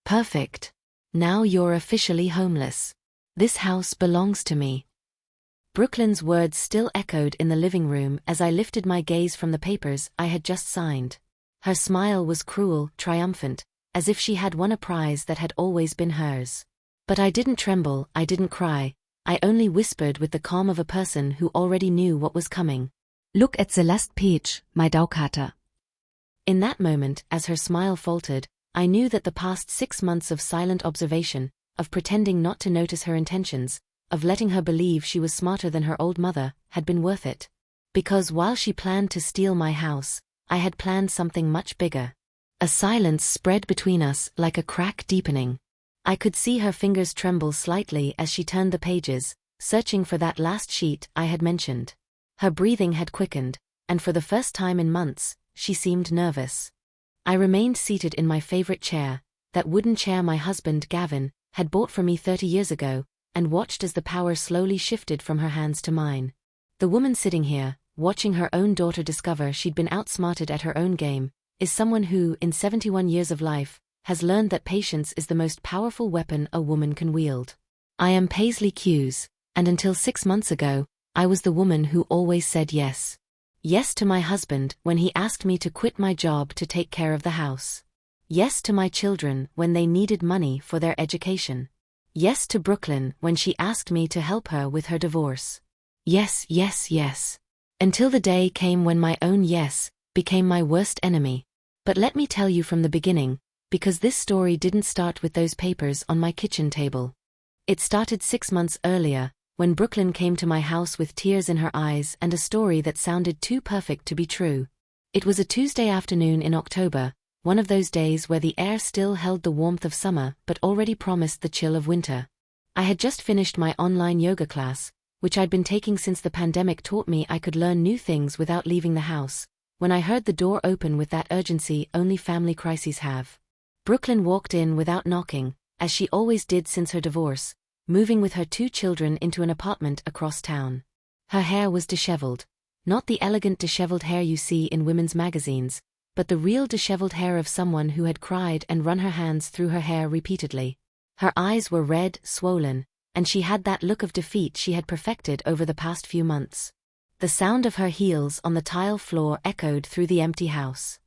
Perfect. Now you're officially homeless. This house belongs to me. Brooklyn's words still echoed in the living room as I lifted my gaze from the papers I had just signed. Her smile was cruel, triumphant, as if she had won a prize that had always been hers. But I didn't tremble, I didn't cry, I only whispered with the calm of a person who already knew what was coming. Look at the last page, my Daukarte. In that moment, as her smile faltered, I knew that the past 6 months of silent observation, of pretending not to notice her intentions, of letting her believe she was smarter than her old mother, had been worth it. Because while she planned to steal my house, I had planned something much bigger. A silence spread between us like a crack deepening. I could see her fingers tremble slightly as she turned the pages, searching for that last sheet I had mentioned. Her breathing had quickened, and for the first time in months, she seemed nervous. I remained seated in my favorite chair, that wooden chair my husband, Gavin, had bought for me 30 years ago, and watched as the power slowly shifted from her hands to mine. The woman sitting here, watching her own daughter discover she'd been outsmarted at her own game, is someone who, in 71 years of life, has learned that patience is the most powerful weapon a woman can wield. I am Paisley Hughes, and until 6 months ago, I was the woman who always said yes. Yes to my husband when he asked me to quit my job to take care of the house. Yes to my children when they needed money for their education. Yes to Brooklyn when she asked me to help her with her divorce. Yes, yes, yes. Until the day came when my own yes became my worst enemy. But let me tell you from the beginning, because this story didn't start with those papers on my kitchen table. It started 6 months earlier, when Brooklyn came to my house with tears in her eyes and a story that sounded too perfect to be true. It was a Tuesday afternoon in October, one of those days where the air still held the warmth of summer but already promised the chill of winter. I had just finished my online yoga class, which I'd been taking since the pandemic taught me I could learn new things without leaving the house, when I heard the door open with that urgency only family crises have. Brooklyn walked in without knocking, as she always did since her divorce, moving with her 2 children into an apartment across town. Her hair was disheveled, not the elegant disheveled hair you see in women's magazines, but the real disheveled hair of someone who had cried and run her hands through her hair repeatedly. Her eyes were red, swollen, and she had that look of defeat she had perfected over the past few months. The sound of her heels on the tile floor echoed through the empty house.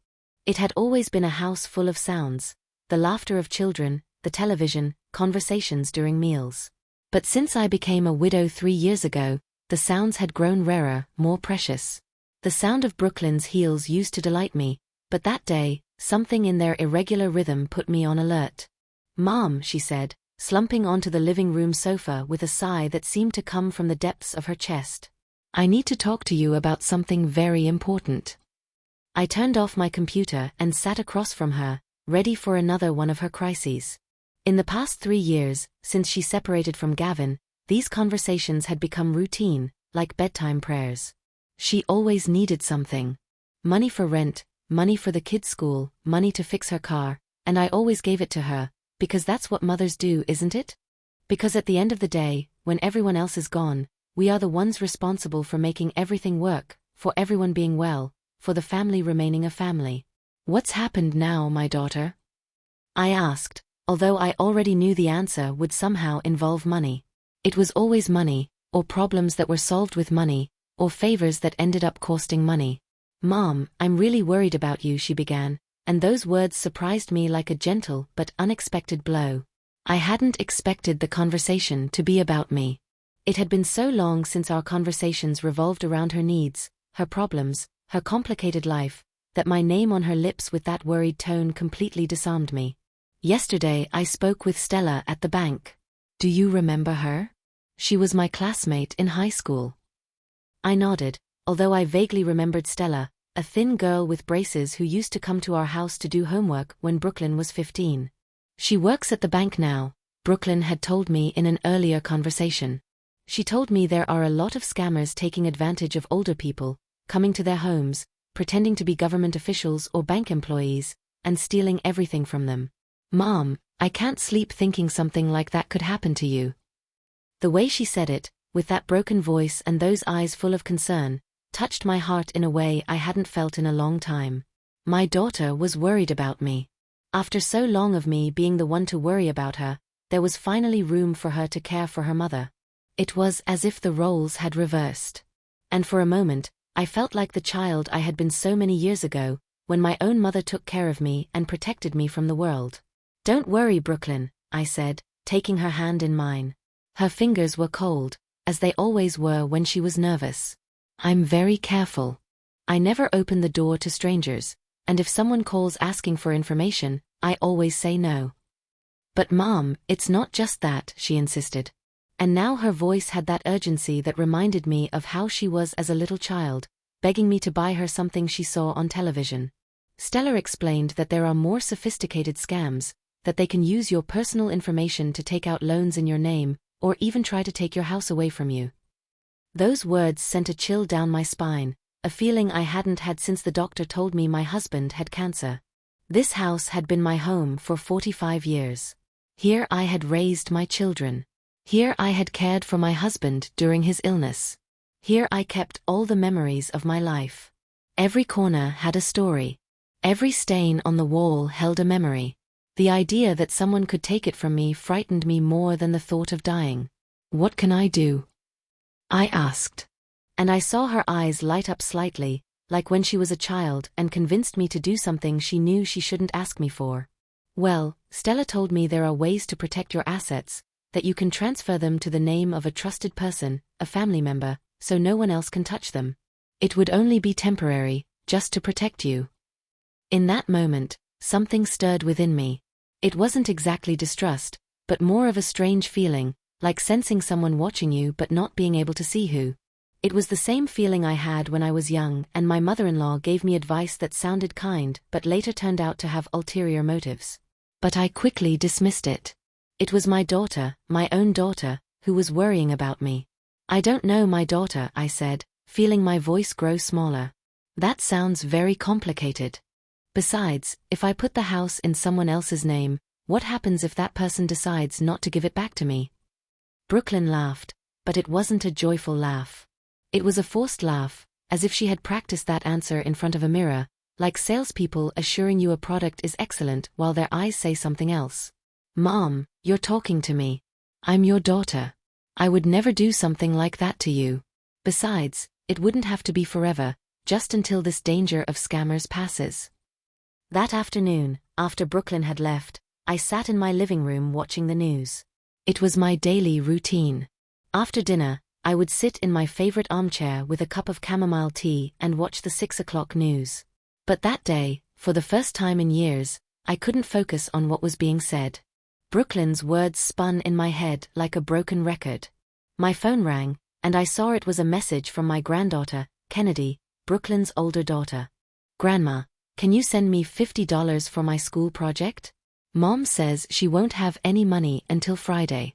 It had always been a house full of sounds, the laughter of children, the television, conversations during meals. But since I became a widow 3 years ago, the sounds had grown rarer, more precious. The sound of Brooklyn's heels used to delight me, but that day, something in their irregular rhythm put me on alert. "Mom," she said, slumping onto the living room sofa with a sigh that seemed to come from the depths of her chest. "I need to talk to you about something very important." I turned off my computer and sat across from her, ready for another one of her crises. In the past 3 years, since she separated from Gavin, these conversations had become routine, like bedtime prayers. She always needed something. Money for rent, money for the kids' school, money to fix her car, and I always gave it to her, because that's what mothers do, isn't it? Because at the end of the day, when everyone else is gone, we are the ones responsible for making everything work, for everyone being well, for the family remaining a family. "What's happened now, my daughter?" I asked, although I already knew the answer would somehow involve money. It was always money, or problems that were solved with money, or favors that ended up costing money. "Mom, I'm really worried about you," she began, and those words surprised me like a gentle but unexpected blow. I hadn't expected the conversation to be about me. It had been so long since our conversations revolved around her needs, her problems, her complicated life, that my name on her lips with that worried tone completely disarmed me. "Yesterday I spoke with Stella at the bank. Do you remember her? She was my classmate in high school." I nodded, although I vaguely remembered Stella, a thin girl with braces who used to come to our house to do homework when Brooklyn was 15. "She works at the bank now," Brooklyn had told me in an earlier conversation. She told me there are a lot of scammers taking advantage of older people, coming to their homes, pretending to be government officials or bank employees, and stealing everything from them. "Mom, I can't sleep thinking something like that could happen to you." The way she said it, with that broken voice and those eyes full of concern, touched my heart in a way I hadn't felt in a long time. My daughter was worried about me. After so long of me being the one to worry about her, there was finally room for her to care for her mother. It was as if the roles had reversed. And for a moment, I felt like the child I had been so many years ago, when my own mother took care of me and protected me from the world. "Don't worry, Brooklyn," I said, taking her hand in mine. Her fingers were cold, as they always were when she was nervous. "I'm very careful. I never open the door to strangers, and if someone calls asking for information, I always say no." "But Mom, it's not just that," she insisted. And now her voice had that urgency that reminded me of how she was as a little child, begging me to buy her something she saw on television. Stella explained that there are more sophisticated scams, that they can use your personal information to take out loans in your name, or even try to take your house away from you. Those words sent a chill down my spine, a feeling I hadn't had since the doctor told me my husband had cancer. This house had been my home for 45 years. Here I had raised my children. Here I had cared for my husband during his illness. Here I kept all the memories of my life. Every corner had a story. Every stain on the wall held a memory. The idea that someone could take it from me frightened me more than the thought of dying. "What can I do?" I asked. And I saw her eyes light up slightly, like when she was a child and convinced me to do something she knew she shouldn't ask me for. "Well, Stella told me there are ways to protect your assets, that you can transfer them to the name of a trusted person, a family member, so no one else can touch them. It would only be temporary, just to protect you." In that moment, something stirred within me. It wasn't exactly distrust, but more of a strange feeling, like sensing someone watching you but not being able to see who. It was the same feeling I had when I was young and my mother-in-law gave me advice that sounded kind but later turned out to have ulterior motives. But I quickly dismissed it. It was my daughter, my own daughter, who was worrying about me. "I don't know my daughter," I said, feeling my voice grow smaller. "That sounds very complicated. Besides, if I put the house in someone else's name, what happens if that person decides not to give it back to me?" Brooklyn laughed, but it wasn't a joyful laugh. It was a forced laugh, as if she had practiced that answer in front of a mirror, like salespeople assuring you a product is excellent while their eyes say something else. "Mom, you're talking to me. I'm your daughter. I would never do something like that to you. Besides, it wouldn't have to be forever, just until this danger of scammers passes." That afternoon, after Brooklyn had left, I sat in my living room watching the news. It was my daily routine. After dinner, I would sit in my favorite armchair with a cup of chamomile tea and watch the 6 o'clock news. But that day, for the first time in years, I couldn't focus on what was being said. Brooklyn's words spun in my head like a broken record. My phone rang, and I saw it was a message from my granddaughter, Kennedy, Brooklyn's older daughter. "Grandma, can you send me $50 for my school project? Mom says she won't have any money until Friday."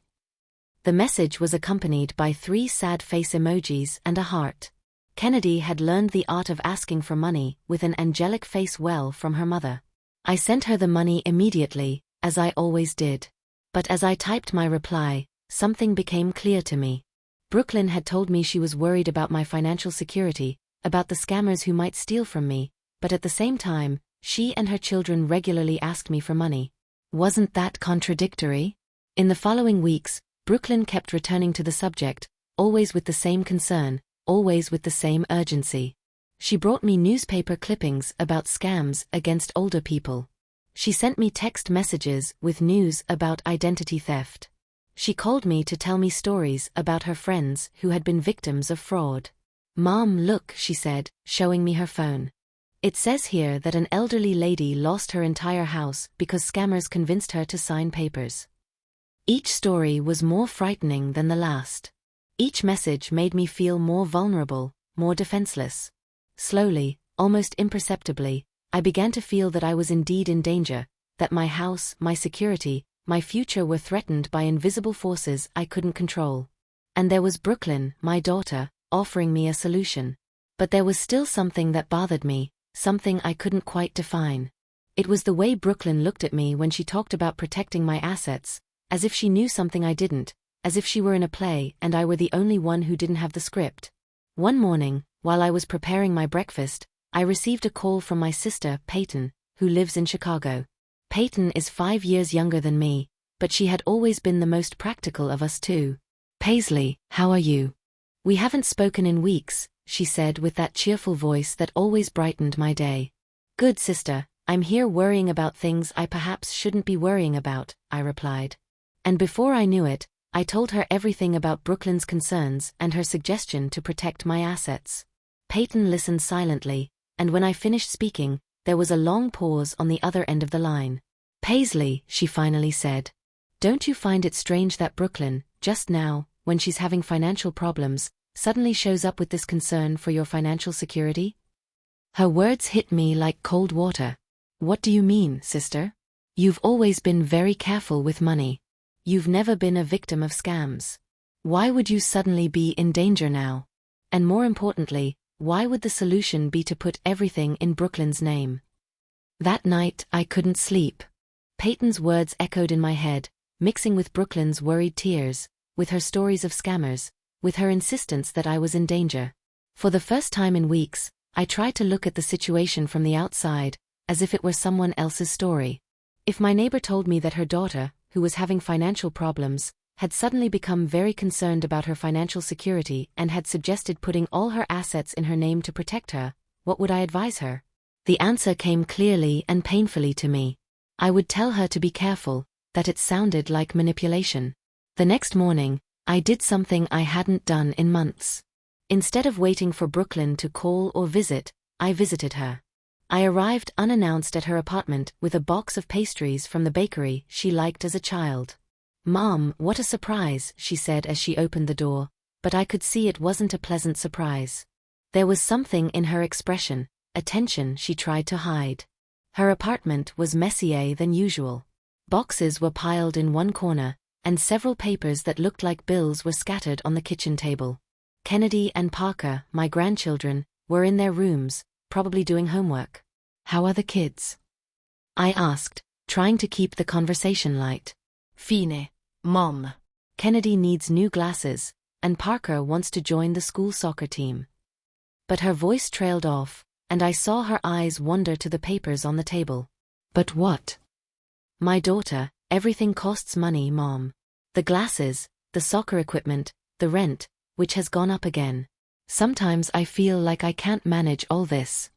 The message was accompanied by 3 sad face emojis and a heart. Kennedy had learned the art of asking for money with an angelic face well from her mother. I sent her the money immediately, as I always did. But as I typed my reply, something became clear to me. Brooklyn had told me she was worried about my financial security, about the scammers who might steal from me, but at the same time, she and her children regularly asked me for money. Wasn't that contradictory? In the following weeks, Brooklyn kept returning to the subject, always with the same concern, always with the same urgency. She brought me newspaper clippings about scams against older people. She sent me text messages with news about identity theft. She called me to tell me stories about her friends who had been victims of fraud. "Mom, look," she said, showing me her phone. "It says here that an elderly lady lost her entire house because scammers convinced her to sign papers." Each story was more frightening than the last. Each message made me feel more vulnerable, more defenseless. Slowly, almost imperceptibly, I began to feel that I was indeed in danger, that my house, my security, my future were threatened by invisible forces I couldn't control. And there was Brooklyn, my daughter, offering me a solution. But there was still something that bothered me, something I couldn't quite define. It was the way Brooklyn looked at me when she talked about protecting my assets, as if she knew something I didn't, as if she were in a play and I were the only one who didn't have the script. One morning, while I was preparing my breakfast, I received a call from my sister, Peyton, who lives in Chicago. Peyton is 5 years younger than me, but she had always been the most practical of us two. Paisley, how are you? We haven't spoken in weeks, she said with that cheerful voice that always brightened my day. Good, sister, I'm here worrying about things I perhaps shouldn't be worrying about, I replied. And before I knew it, I told her everything about Brooklyn's concerns and her suggestion to protect my assets. Peyton listened silently, and when I finished speaking, there was a long pause on the other end of the line. Paisley, she finally said. Don't you find it strange that Brooklyn, just now, when she's having financial problems, suddenly shows up with this concern for your financial security? Her words hit me like cold water. What do you mean, sister? You've always been very careful with money. You've never been a victim of scams. Why would you suddenly be in danger now? And more importantly, why would the solution be to put everything in Brooklyn's name? That night, I couldn't sleep. Peyton's words echoed in my head, mixing with Brooklyn's worried tears, with her stories of scammers, with her insistence that I was in danger. For the first time in weeks, I tried to look at the situation from the outside, as if it were someone else's story. If my neighbor told me that her daughter, who was having financial problems, had suddenly become very concerned about her financial security and had suggested putting all her assets in her name to protect her, what would I advise her? The answer came clearly and painfully to me. I would tell her to be careful, that it sounded like manipulation. The next morning, I did something I hadn't done in months. Instead of waiting for Brooklyn to call or visit, I visited her. I arrived unannounced at her apartment with a box of pastries from the bakery she liked as a child. Mom, what a surprise, she said as she opened the door, but I could see it wasn't a pleasant surprise. There was something in her expression, a tension she tried to hide. Her apartment was messier than usual. Boxes were piled in one corner, and several papers that looked like bills were scattered on the kitchen table. Kennedy and Parker, my grandchildren, were in their rooms, probably doing homework. How are the kids? I asked, trying to keep the conversation light. Fine, Mom. Kennedy needs new glasses, and Parker wants to join the school soccer team. But her voice trailed off, and I saw her eyes wander to the papers on the table. But what? My daughter, everything costs money, Mom. The glasses, the soccer equipment, the rent, which has gone up again. Sometimes I feel like I can't manage all this.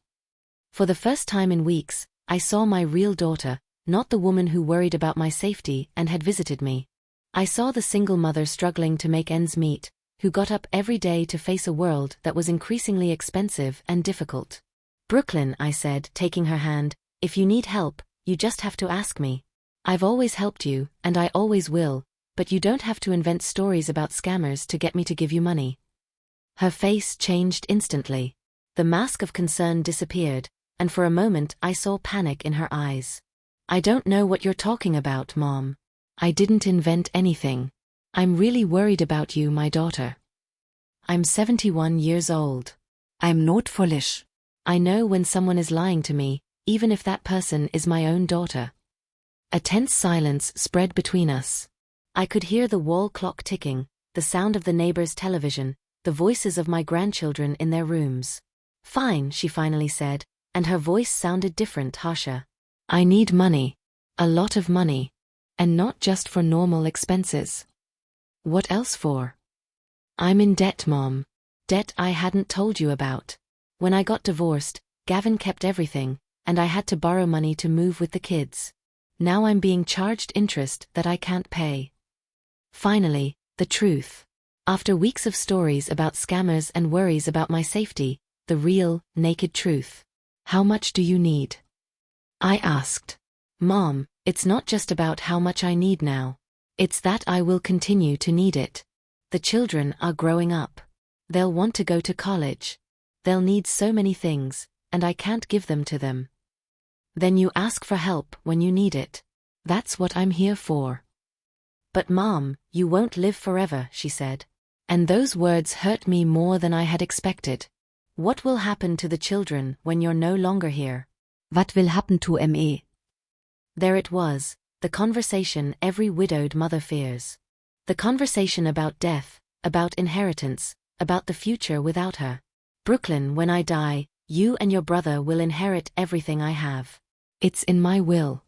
For the first time in weeks, I saw my real daughter, not the woman who worried about my safety and had visited me. I saw the single mother struggling to make ends meet, who got up every day to face a world that was increasingly expensive and difficult. Brooklyn, I said, taking her hand, if you need help, you just have to ask me. I've always helped you, and I always will, but you don't have to invent stories about scammers to get me to give you money. Her face changed instantly. The mask of concern disappeared, and for a moment I saw panic in her eyes. I don't know what you're talking about, Mom. I didn't invent anything. I'm really worried about you, my daughter. I'm 71 years old. I'm not foolish. I know when someone is lying to me, even if that person is my own daughter. A tense silence spread between us. I could hear the wall clock ticking, the sound of the neighbor's television, the voices of my grandchildren in their rooms. Fine, she finally said, and her voice sounded different, harsher. I need money. A lot of money. And not just for normal expenses. What else for? I'm in debt, Mom. Debt I hadn't told you about. When I got divorced, Gavin kept everything, and I had to borrow money to move with the kids. Now I'm being charged interest that I can't pay. Finally, the truth. After weeks of stories about scammers and worries about my safety, the real, naked truth. How much do you need? I asked. Mom, it's not just about how much I need now. It's that I will continue to need it. The children are growing up. They'll want to go to college. They'll need so many things, and I can't give them to them. Then you ask for help when you need it. That's what I'm here for. But Mom, you won't live forever, she said. And those words hurt me more than I had expected. What will happen to the children when you're no longer here? What will happen to me? There it was, the conversation every widowed mother fears. The conversation about death, about inheritance, about the future without her. Brooklyn, when I die, you and your brother will inherit everything I have. It's in my will.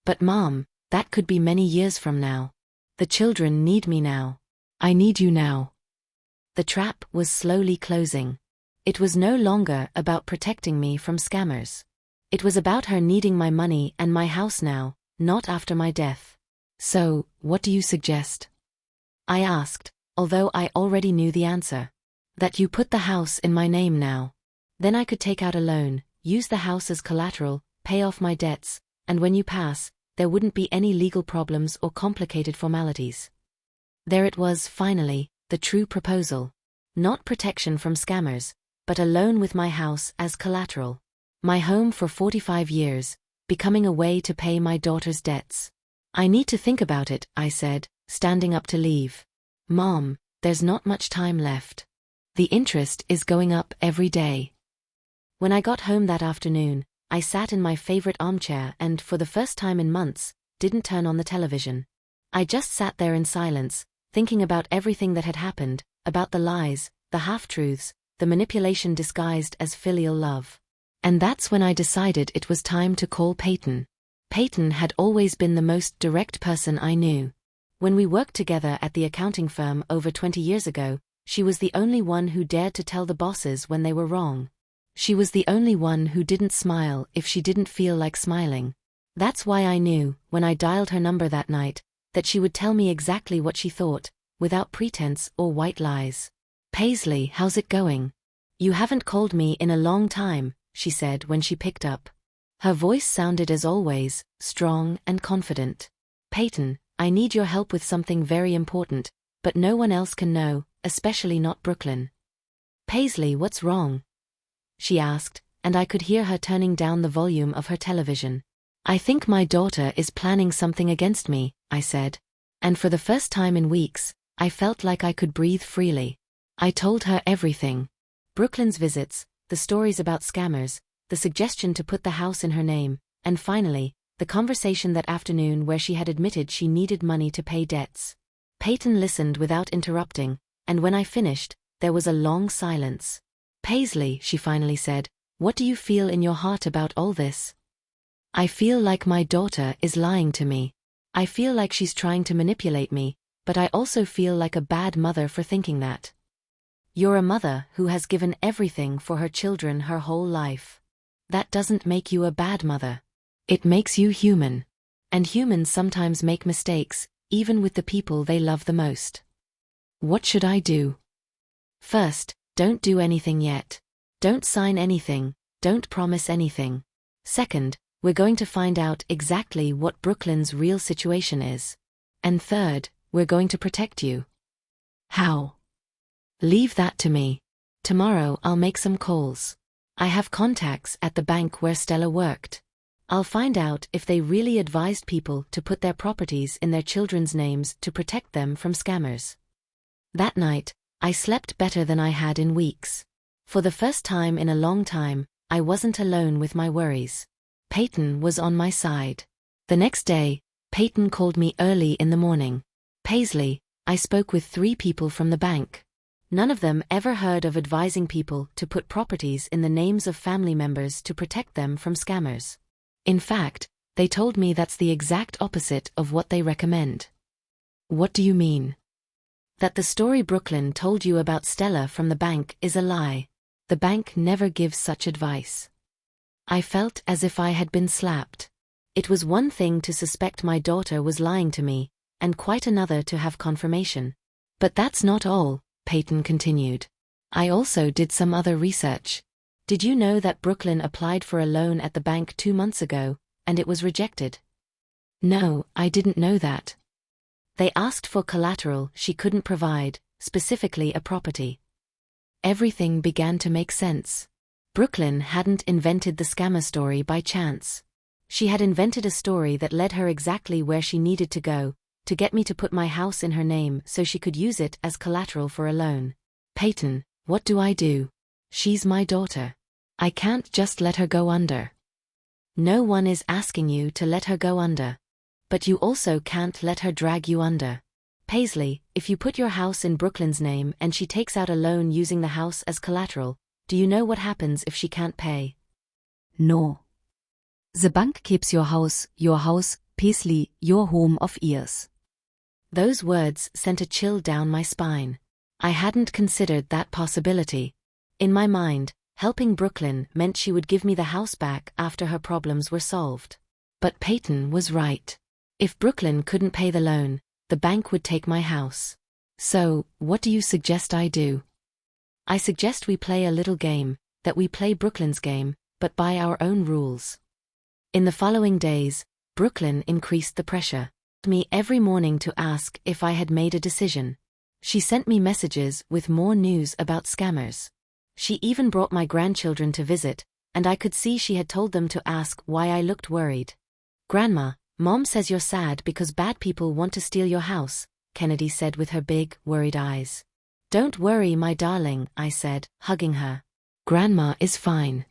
But Mom, that could be many years from now. The children need me now. I need you now. The trap was slowly closing. It was no longer about protecting me from scammers. It was about her needing my money and my house now, not after my death. So, what do you suggest? I asked, although I already knew the answer. That you put the house in my name now. Then I could take out a loan, use the house as collateral, pay off my debts, and when you pass, there wouldn't be any legal problems or complicated formalities. There it was, finally, the true proposal. Not protection from scammers, but a loan with my house as collateral. My home for 45 years, becoming a way to pay my daughter's debts. I need to think about it, I said, standing up to leave. Mom, there's not much time left. The interest is going up every day. When I got home that afternoon, I sat in my favorite armchair and, for the first time in months, didn't turn on the television. I just sat there in silence, thinking about everything that had happened, about the lies, the half-truths, the manipulation disguised as filial love. And that's when I decided it was time to call Peyton. Peyton had always been the most direct person I knew. When we worked together at the accounting firm over 20 years ago, she was the only one who dared to tell the bosses when they were wrong. She was the only one who didn't smile if she didn't feel like smiling. That's why I knew, when I dialed her number that night, that she would tell me exactly what she thought, without pretense or white lies. Paisley, how's it going? You haven't called me in a long time, she said when she picked up. Her voice sounded as always, strong and confident. Peyton, I need your help with something very important, but no one else can know, especially not Brooklyn. Paisley, what's wrong? She asked, and I could hear her turning down the volume of her television. I think my daughter is planning something against me, I said. And for the first time in weeks, I felt like I could breathe freely. I told her everything. Brooklyn's visits, the stories about scammers, the suggestion to put the house in her name, and finally, the conversation that afternoon where she had admitted she needed money to pay debts. Peyton listened without interrupting, and when I finished, there was a long silence. Paisley, she finally said, what do you feel in your heart about all this? I feel like my daughter is lying to me. I feel like she's trying to manipulate me, but I also feel like a bad mother for thinking that. You're a mother who has given everything for her children her whole life. That doesn't make you a bad mother. It makes you human. And humans sometimes make mistakes, even with the people they love the most. What should I do? First, don't do anything yet. Don't sign anything, don't promise anything. Second, we're going to find out exactly what Brooklyn's real situation is. And third, we're going to protect you. How? Leave that to me. Tomorrow I'll make some calls. I have contacts at the bank where Stella worked. I'll find out if they really advised people to put their properties in their children's names to protect them from scammers. That night, I slept better than I had in weeks. For the first time in a long time, I wasn't alone with my worries. Peyton was on my side. The next day, Peyton called me early in the morning. Paisley, I spoke with 3 people from the bank. None of them ever heard of advising people to put properties in the names of family members to protect them from scammers. In fact, they told me that's the exact opposite of what they recommend. What do you mean? That the story Brooklyn told you about Stella from the bank is a lie. The bank never gives such advice. I felt as if I had been slapped. It was one thing to suspect my daughter was lying to me, and quite another to have confirmation. But that's not all, Peyton continued. I also did some other research. Did you know that Brooklyn applied for a loan at the bank 2 months ago, and it was rejected? No, I didn't know that. They asked for collateral she couldn't provide, specifically a property. Everything began to make sense. Brooklyn hadn't invented the scammer story by chance. She had invented a story that led her exactly where she needed to go, to get me to put my house in her name so she could use it as collateral for a loan. Peyton, what do I do? She's my daughter. I can't just let her go under. No one is asking you to let her go under. But you also can't let her drag you under. Paisley, if you put your house in Brooklyn's name and she takes out a loan using the house as collateral, do you know what happens if she can't pay? No. The bank keeps your house, Paisley, your home of years. Those words sent a chill down my spine. I hadn't considered that possibility. In my mind, helping Brooklyn meant she would give me the house back after her problems were solved. But Peyton was right. If Brooklyn couldn't pay the loan, the bank would take my house. So, what do you suggest I do? I suggest we play a little game, that we play Brooklyn's game, but by our own rules. In the following days, Brooklyn increased the pressure. Me every morning to ask if I had made a decision. She sent me messages with more news about scammers. She even brought my grandchildren to visit, and I could see she had told them to ask why I looked worried. "Grandma, Mom says you're sad because bad people want to steal your house," Kennedy said with her big, worried eyes. "Don't worry, my darling," I said, hugging her. "Grandma is fine."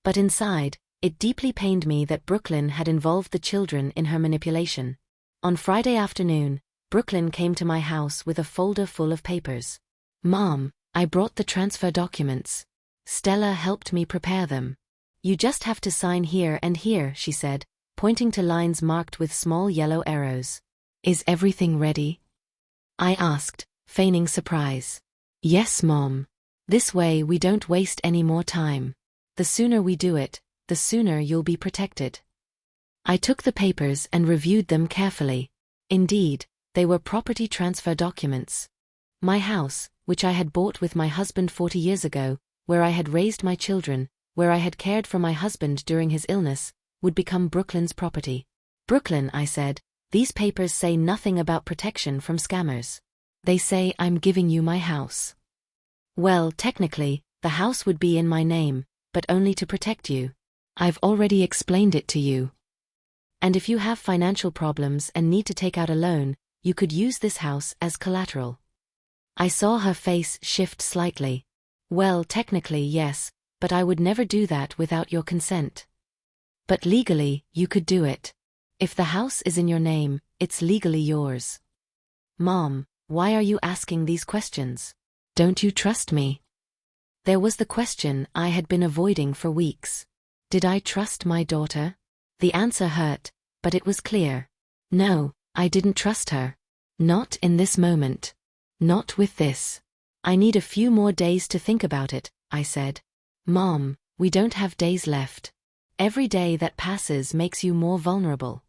But inside, it deeply pained me that Brooklyn had involved the children in her manipulation. On Friday afternoon, Brooklyn came to my house with a folder full of papers. "Mom, I brought the transfer documents. Stella helped me prepare them. You just have to sign here and here," she said, pointing to lines marked with small yellow arrows. "Is everything ready?" I asked, feigning surprise. "Yes, Mom. This way we don't waste any more time. The sooner we do it, the sooner you'll be protected." I took the papers and reviewed them carefully. Indeed, they were property transfer documents. My house, which I had bought with my husband 40 years ago, where I had raised my children, where I had cared for my husband during his illness, would become Brooklyn's property. "Brooklyn," I said, "these papers say nothing about protection from scammers. They say I'm giving you my house." "Well, technically, the house would be in my name, but only to protect you. I've already explained it to you. And if you have financial problems and need to take out a loan, you could use this house as collateral." I saw her face shift slightly. "Well, technically yes, but I would never do that without your consent." "But legally, you could do it. If the house is in your name, it's legally yours." "Mom, why are you asking these questions? Don't you trust me?" There was the question I had been avoiding for weeks. Did I trust my daughter? The answer hurt, but it was clear. No, I didn't trust her. Not in this moment. Not with this. "I need a few more days to think about it," I said. "Mom, we don't have days left. Every day that passes makes you more vulnerable."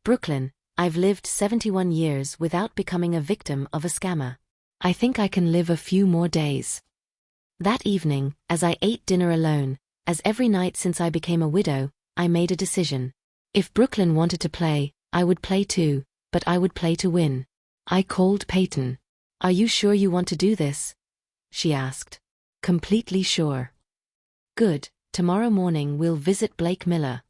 "Brooklyn, I've lived 71 years without becoming a victim of a scammer. I think I can live a few more days." That evening, as I ate dinner alone, as every night since I became a widow, I made a decision. If Brooklyn wanted to play, I would play too, but I would play to win. I called Peyton. "Are you sure you want to do this?" she asked. "Completely sure." "Good, tomorrow morning we'll visit Blake Miller."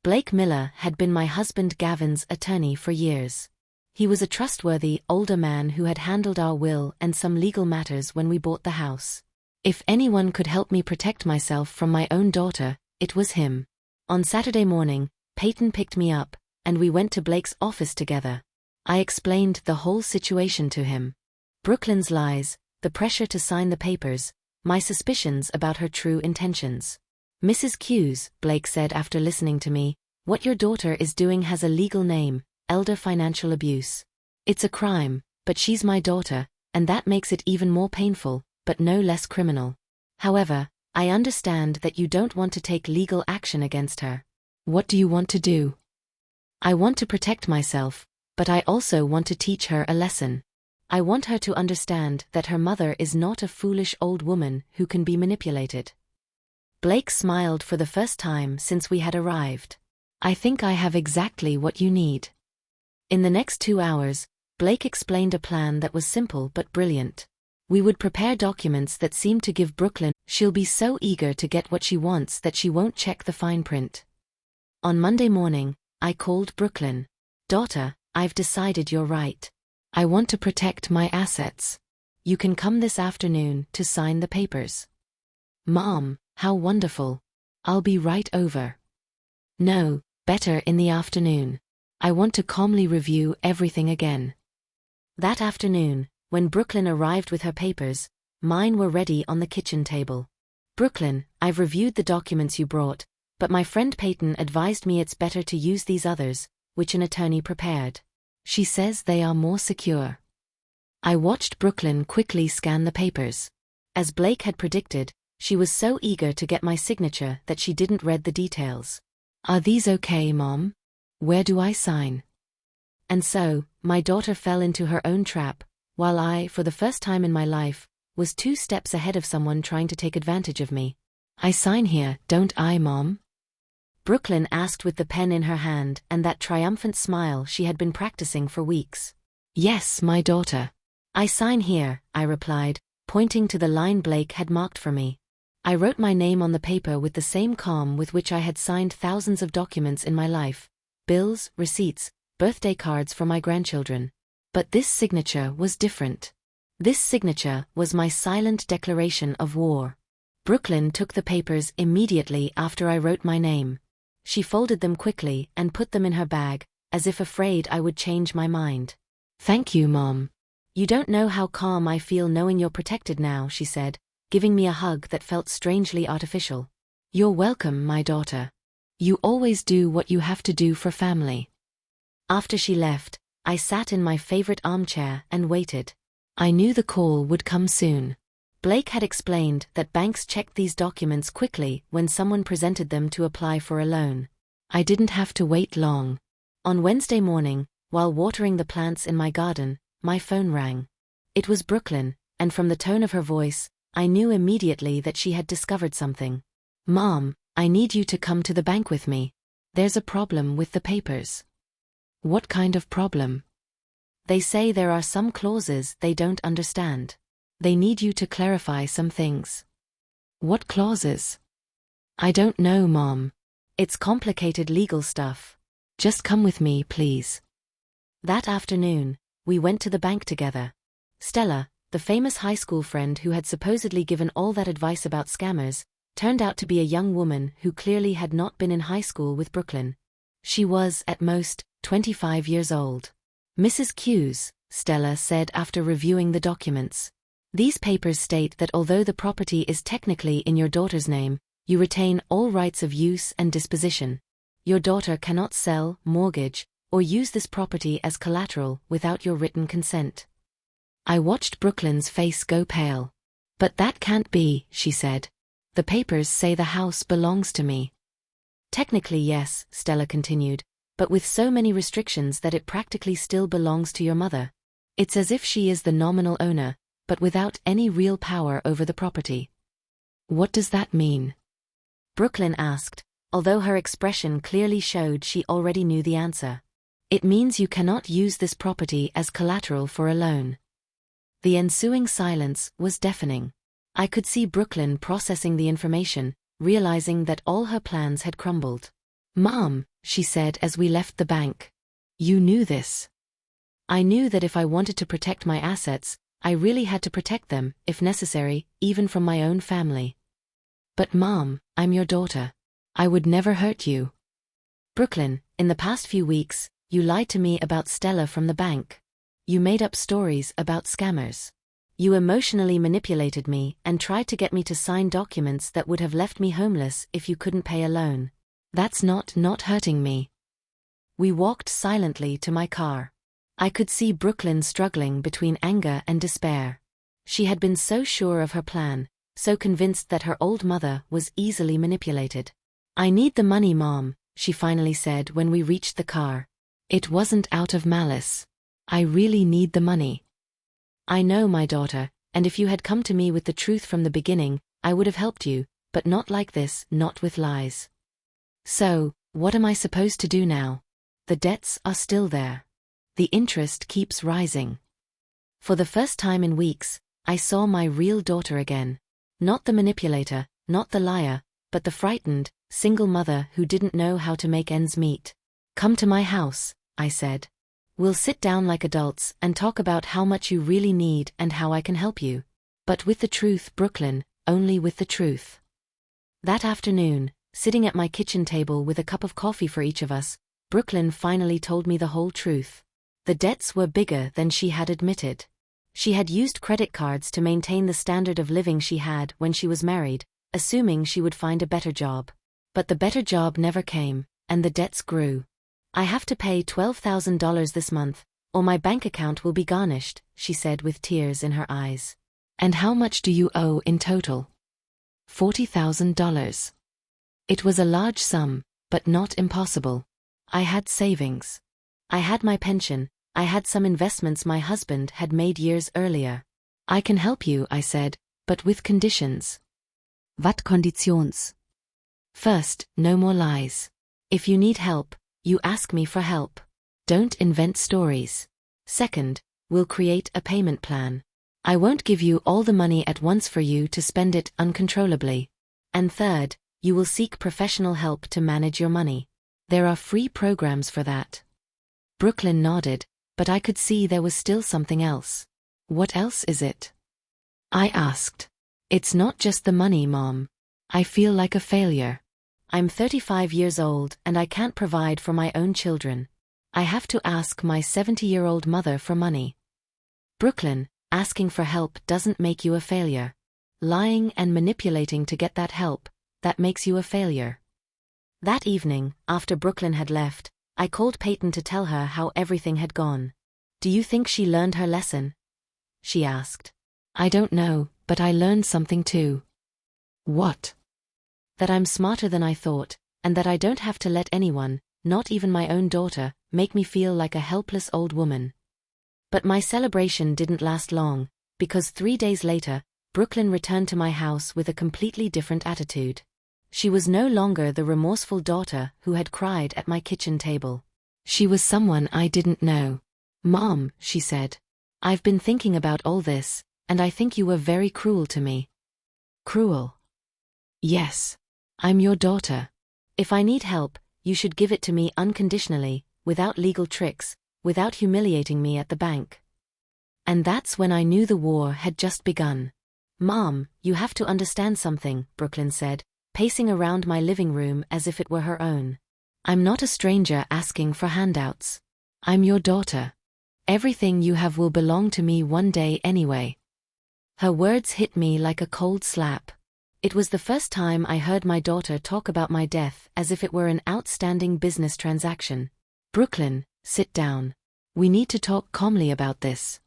Blake Miller had been my husband Gavin's attorney for years. He was a trustworthy, older man who had handled our will and some legal matters when we bought the house. If anyone could help me protect myself from my own daughter, it was him. On Saturday morning, Peyton picked me up, and we went to Blake's office together. I explained the whole situation to him. Brooklyn's lies, the pressure to sign the papers, my suspicions about her true intentions. "Mrs. Hughes," Blake said after listening to me, "what your daughter is doing has a legal name, elder financial abuse. It's a crime, but she's my daughter, and that makes it even more painful, but no less criminal. However, I understand that you don't want to take legal action against her. What do you want to do?" "I want to protect myself, but I also want to teach her a lesson. I want her to understand that her mother is not a foolish old woman who can be manipulated." Blake smiled for the first time since we had arrived. "I think I have exactly what you need." In the next 2 hours, Blake explained a plan that was simple but brilliant. We would prepare documents that seemed to give Brooklyn, she'll be so eager to get what she wants that she won't check the fine print. On Monday morning, I called Brooklyn. "Daughter, I've decided you're right. I want to protect my assets. You can come this afternoon to sign the papers." "Mom, how wonderful. I'll be right over." "No, better in the afternoon. I want to calmly review everything again." That afternoon, when Brooklyn arrived with her papers, mine were ready on the kitchen table. "Brooklyn, I've reviewed the documents you brought, but my friend Peyton advised me it's better to use these others, which an attorney prepared. She says they are more secure. I watched Brooklyn quickly scan the papers. As Blake had predicted, she was so eager to get my signature that she didn't read the details. Are these okay, Mom? Where do I sign? And so, my daughter fell into her own trap, while I, for the first time in my life, was 2 steps ahead of someone trying to take advantage of me. I sign here, don't I, Mom? Brooklyn asked with the pen in her hand and that triumphant smile she had been practicing for weeks. Yes, my daughter. I sign here, I replied, pointing to the line Blake had marked for me. I wrote my name on the paper with the same calm with which I had signed thousands of documents in my life: bills, receipts, birthday cards for my grandchildren. But this signature was different. This signature was my silent declaration of war. Brooklyn took the papers immediately after I wrote my name. She folded them quickly and put them in her bag, as if afraid I would change my mind. Thank you, Mom. You don't know how calm I feel knowing you're protected now, she said, giving me a hug that felt strangely artificial. You're welcome, my daughter. You always do what you have to do for family. After she left, I sat in my favorite armchair and waited. I knew the call would come soon. Blake had explained that banks checked these documents quickly when someone presented them to apply for a loan. I didn't have to wait long. On Wednesday morning, while watering the plants in my garden, my phone rang. It was Brooklyn, and from the tone of her voice, I knew immediately that she had discovered something. Mom, I need you to come to the bank with me. There's a problem with the papers. What kind of problem? They say there are some clauses they don't understand. They need you to clarify some things. What clauses? I don't know, Mom. It's complicated legal stuff. Just come with me, please. That afternoon, we went to the bank together. Stella, the famous high school friend who had supposedly given all that advice about scammers, turned out to be a young woman who clearly had not been in high school with Brooklyn. She was, at most, 25 years old. Mrs. Hughes, Stella said after reviewing the documents. These papers state that although the property is technically in your daughter's name, you retain all rights of use and disposition. Your daughter cannot sell, mortgage, or use this property as collateral without your written consent. I watched Brooklyn's face go pale. But that can't be, she said. The papers say the house belongs to me. Technically yes, Stella continued, but with so many restrictions that it practically still belongs to your mother. It's as if she is the nominal owner, but without any real power over the property. What does that mean? Brooklyn asked, although her expression clearly showed she already knew the answer. It means you cannot use this property as collateral for a loan. The ensuing silence was deafening. I could see Brooklyn processing the information, realizing that all her plans had crumbled. Mom, she said as we left the bank. You knew this. I knew that if I wanted to protect my assets, I really had to protect them, if necessary, even from my own family. But Mom, I'm your daughter. I would never hurt you. Brooklyn, in the past few weeks, you lied to me about Stella from the bank. You made up stories about scammers. You emotionally manipulated me and tried to get me to sign documents that would have left me homeless if you couldn't pay a loan. That's not hurting me. We walked silently to my car. I could see Brooklyn struggling between anger and despair. She had been so sure of her plan, so convinced that her old mother was easily manipulated. I need the money, Mom, she finally said when we reached the car. It wasn't out of malice. I really need the money. I know, my daughter, and if you had come to me with the truth from the beginning, I would have helped you, but not like this, not with lies. So, what am I supposed to do now? The debts are still there. The interest keeps rising. For the first time in weeks, I saw my real daughter again. Not the manipulator, not the liar, but the frightened, single mother who didn't know how to make ends meet. Come to my house, I said. We'll sit down like adults and talk about how much you really need and how I can help you. But with the truth, Brooklyn, only with the truth. That afternoon, sitting at my kitchen table with a cup of coffee for each of us, Brooklyn finally told me the whole truth. The debts were bigger than she had admitted. She had used credit cards to maintain the standard of living she had when she was married, assuming she would find a better job. But the better job never came, and the debts grew. I have to pay $12,000 this month, or my bank account will be garnished, she said with tears in her eyes. And how much do you owe in total? $40,000. It was a large sum, but not impossible. I had savings. I had my pension, I had some investments my husband had made years earlier. I can help you, I said, but with conditions. Wat conditions? First, no more lies. If you need help, you ask me for help. Don't invent stories. Second, we'll create a payment plan. I won't give you all the money at once for you to spend it uncontrollably. And third, you will seek professional help to manage your money. There are free programs for that. Brooklyn nodded, but I could see there was still something else. What else is it? I asked. It's not just the money, Mom. I feel like a failure. I'm 35 years old and I can't provide for my own children. I have to ask my 70-year-old mother for money. Brooklyn, asking for help doesn't make you a failure. Lying and manipulating to get that help, that makes you a failure. That evening, after Brooklyn had left, I called Peyton to tell her how everything had gone. Do you think she learned her lesson? She asked. I don't know, but I learned something too. What? That I'm smarter than I thought, and that I don't have to let anyone, not even my own daughter, make me feel like a helpless old woman. But my celebration didn't last long, because 3 days later, Brooklyn returned to my house with a completely different attitude. She was no longer the remorseful daughter who had cried at my kitchen table. She was someone I didn't know. Mom, she said, I've been thinking about all this, and I think you were very cruel to me. Cruel? Yes. I'm your daughter. If I need help, you should give it to me unconditionally, without legal tricks, without humiliating me at the bank. And that's when I knew the war had just begun. Mom, you have to understand something, Brooklyn said, pacing around my living room as if it were her own. I'm not a stranger asking for handouts. I'm your daughter. Everything you have will belong to me one day anyway. Her words hit me like a cold slap. It was the first time I heard my daughter talk about my death as if it were an outstanding business transaction. Brooklyn, sit down. We need to talk calmly about this.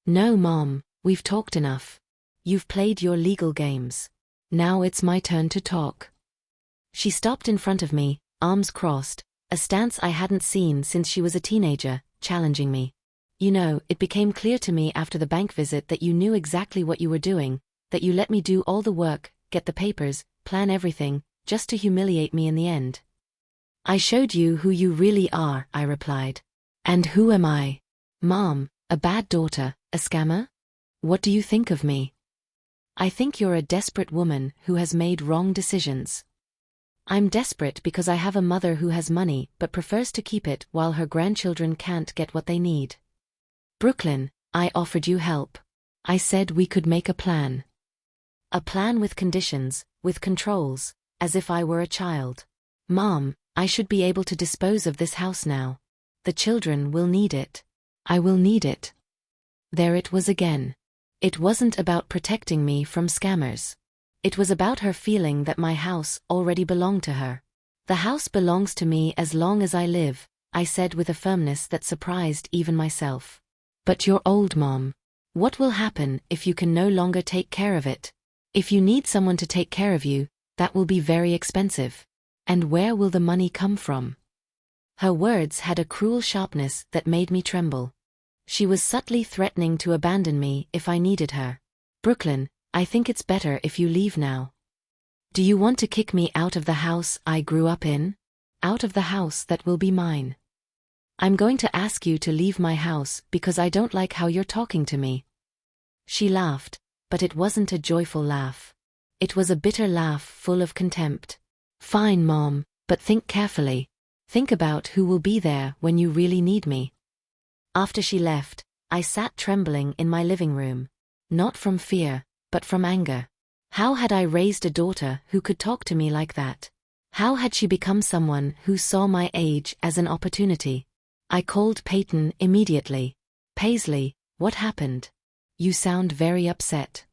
No, Mom, we've talked enough. You've played your legal games. Now it's my turn to talk. She stopped in front of me, arms crossed, a stance I hadn't seen since she was a teenager, challenging me. You know, it became clear to me after the bank visit that you knew exactly what you were doing, that you let me do all the work, get the papers, plan everything, just to humiliate me in the end. I showed you who you really are, I replied. And who am I? Mom, a bad daughter, a scammer? What do you think of me? I think you're a desperate woman who has made wrong decisions. I'm desperate because I have a mother who has money but prefers to keep it while her grandchildren can't get what they need. Brooklyn, I offered you help. I said we could make a plan. A plan with conditions, with controls, as if I were a child. Mom, I should be able to dispose of this house now. The children will need it. I will need it. There it was again. It wasn't about protecting me from scammers. It was about her feeling that my house already belonged to her. The house belongs to me as long as I live, I said with a firmness that surprised even myself. But you're old, Mom. What will happen if you can no longer take care of it? If you need someone to take care of you, that will be very expensive. And where will the money come from? Her words had a cruel sharpness that made me tremble. She was subtly threatening to abandon me if I needed her. Brooklyn, I think it's better if you leave now. Do you want to kick me out of the house I grew up in? Out of the house that will be mine? I'm going to ask you to leave my house because I don't like how you're talking to me. She laughed, but it wasn't a joyful laugh. It was a bitter laugh full of contempt. Fine, Mom, but think carefully. Think about who will be there when you really need me. After she left, I sat trembling in my living room. Not from fear, but from anger. How had I raised a daughter who could talk to me like that? How had she become someone who saw my age as an opportunity? I called Peyton immediately. Paisley, what happened? You sound very upset.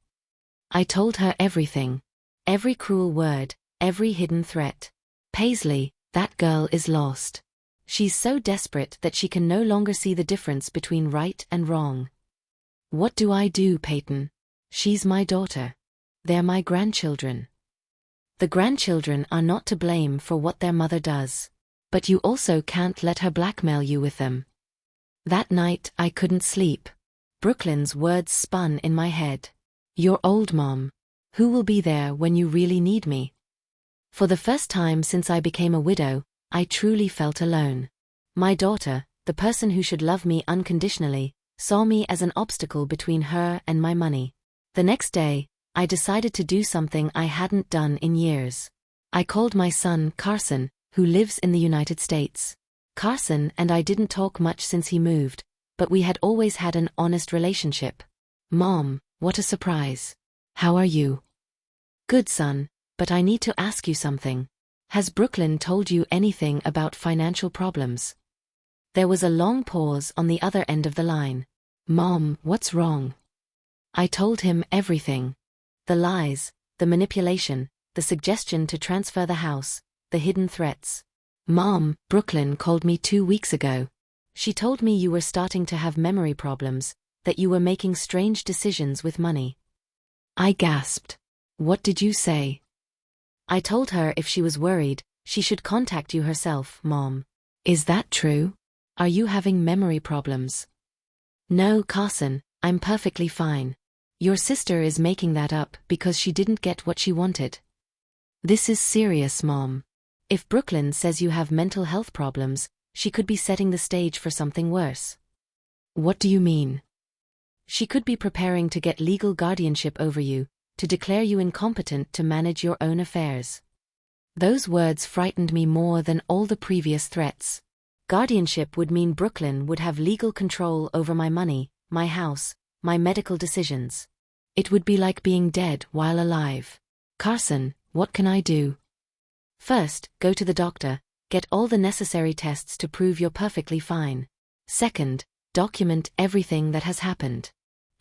I told her everything. Every cruel word, every hidden threat. Paisley, that girl is lost. She's so desperate that she can no longer see the difference between right and wrong. What do I do, Peyton? She's my daughter. They're my grandchildren. The grandchildren are not to blame for what their mother does. But you also can't let her blackmail you with them. That night I couldn't sleep. Brooklyn's words spun in my head. You're old, Mom. Who will be there when you really need me? For the first time since I became a widow, I truly felt alone. My daughter, the person who should love me unconditionally, saw me as an obstacle between her and my money. The next day, I decided to do something I hadn't done in years. I called my son, Carson, who lives in the United States. Carson and I didn't talk much since he moved, but we had always had an honest relationship. Mom, what a surprise. How are you? Good, son, but I need to ask you something. Has Brooklyn told you anything about financial problems? There was a long pause on the other end of the line. Mom, what's wrong? I told him everything. The lies, the manipulation, the suggestion to transfer the house, the hidden threats. Mom, Brooklyn called me 2 weeks ago. She told me you were starting to have memory problems, that you were making strange decisions with money. I gasped. What did you say? I told her if she was worried, she should contact you herself, Mom. Is that true? Are you having memory problems? No, Carson, I'm perfectly fine. Your sister is making that up because she didn't get what she wanted. This is serious, Mom. If Brooklyn says you have mental health problems, she could be setting the stage for something worse. What do you mean? She could be preparing to get legal guardianship over you, to declare you incompetent to manage your own affairs. Those words frightened me more than all the previous threats. Guardianship would mean Brooklyn would have legal control over my money, my house, my medical decisions. It would be like being dead while alive. Carson, what can I do? First, go to the doctor, get all the necessary tests to prove you're perfectly fine. Second, document everything that has happened.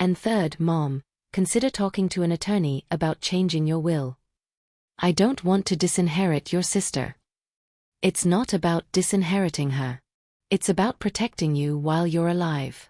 And third, Mom, consider talking to an attorney about changing your will. I don't want to disinherit your sister. It's not about disinheriting her. It's about protecting you while you're alive.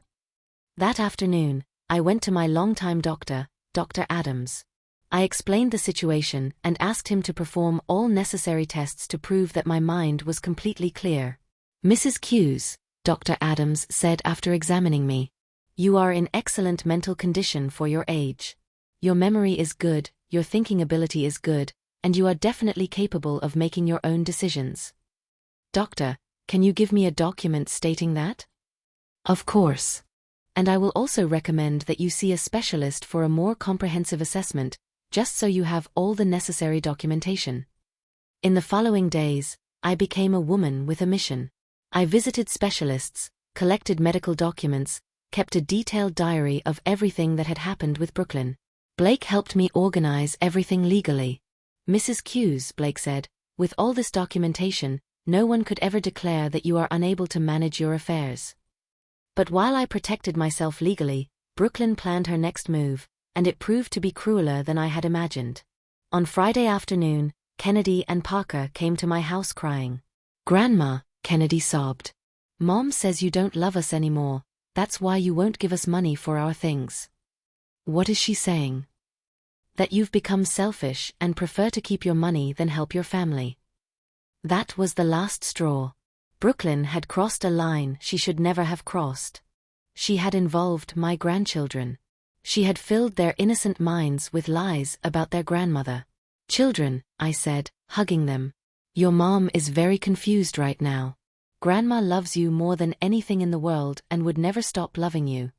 That afternoon, I went to my longtime doctor, Dr. Adams. I explained the situation and asked him to perform all necessary tests to prove that my mind was completely clear. Mrs. Hughes, Dr. Adams said after examining me, you are in excellent mental condition for your age. Your memory is good, your thinking ability is good, and you are definitely capable of making your own decisions. Doctor, can you give me a document stating that? Of course. And I will also recommend that you see a specialist for a more comprehensive assessment, just so you have all the necessary documentation. In the following days, I became a woman with a mission. I visited specialists, collected medical documents, kept a detailed diary of everything that had happened with Brooklyn. Blake helped me organize everything legally. Mrs. Hughes, Blake said, with all this documentation, no one could ever declare that you are unable to manage your affairs. But while I protected myself legally, Brooklyn planned her next move, and it proved to be crueler than I had imagined. On Friday afternoon, Kennedy and Parker came to my house crying. Grandma, Kennedy sobbed. Mom says you don't love us anymore, that's why you won't give us money for our things. What is she saying? That you've become selfish and prefer to keep your money than help your family. That was the last straw. Brooklyn had crossed a line she should never have crossed. She had involved my grandchildren. She had filled their innocent minds with lies about their grandmother. Children, I said, hugging them. Your mom is very confused right now. Grandma loves you more than anything in the world and would never stop loving you.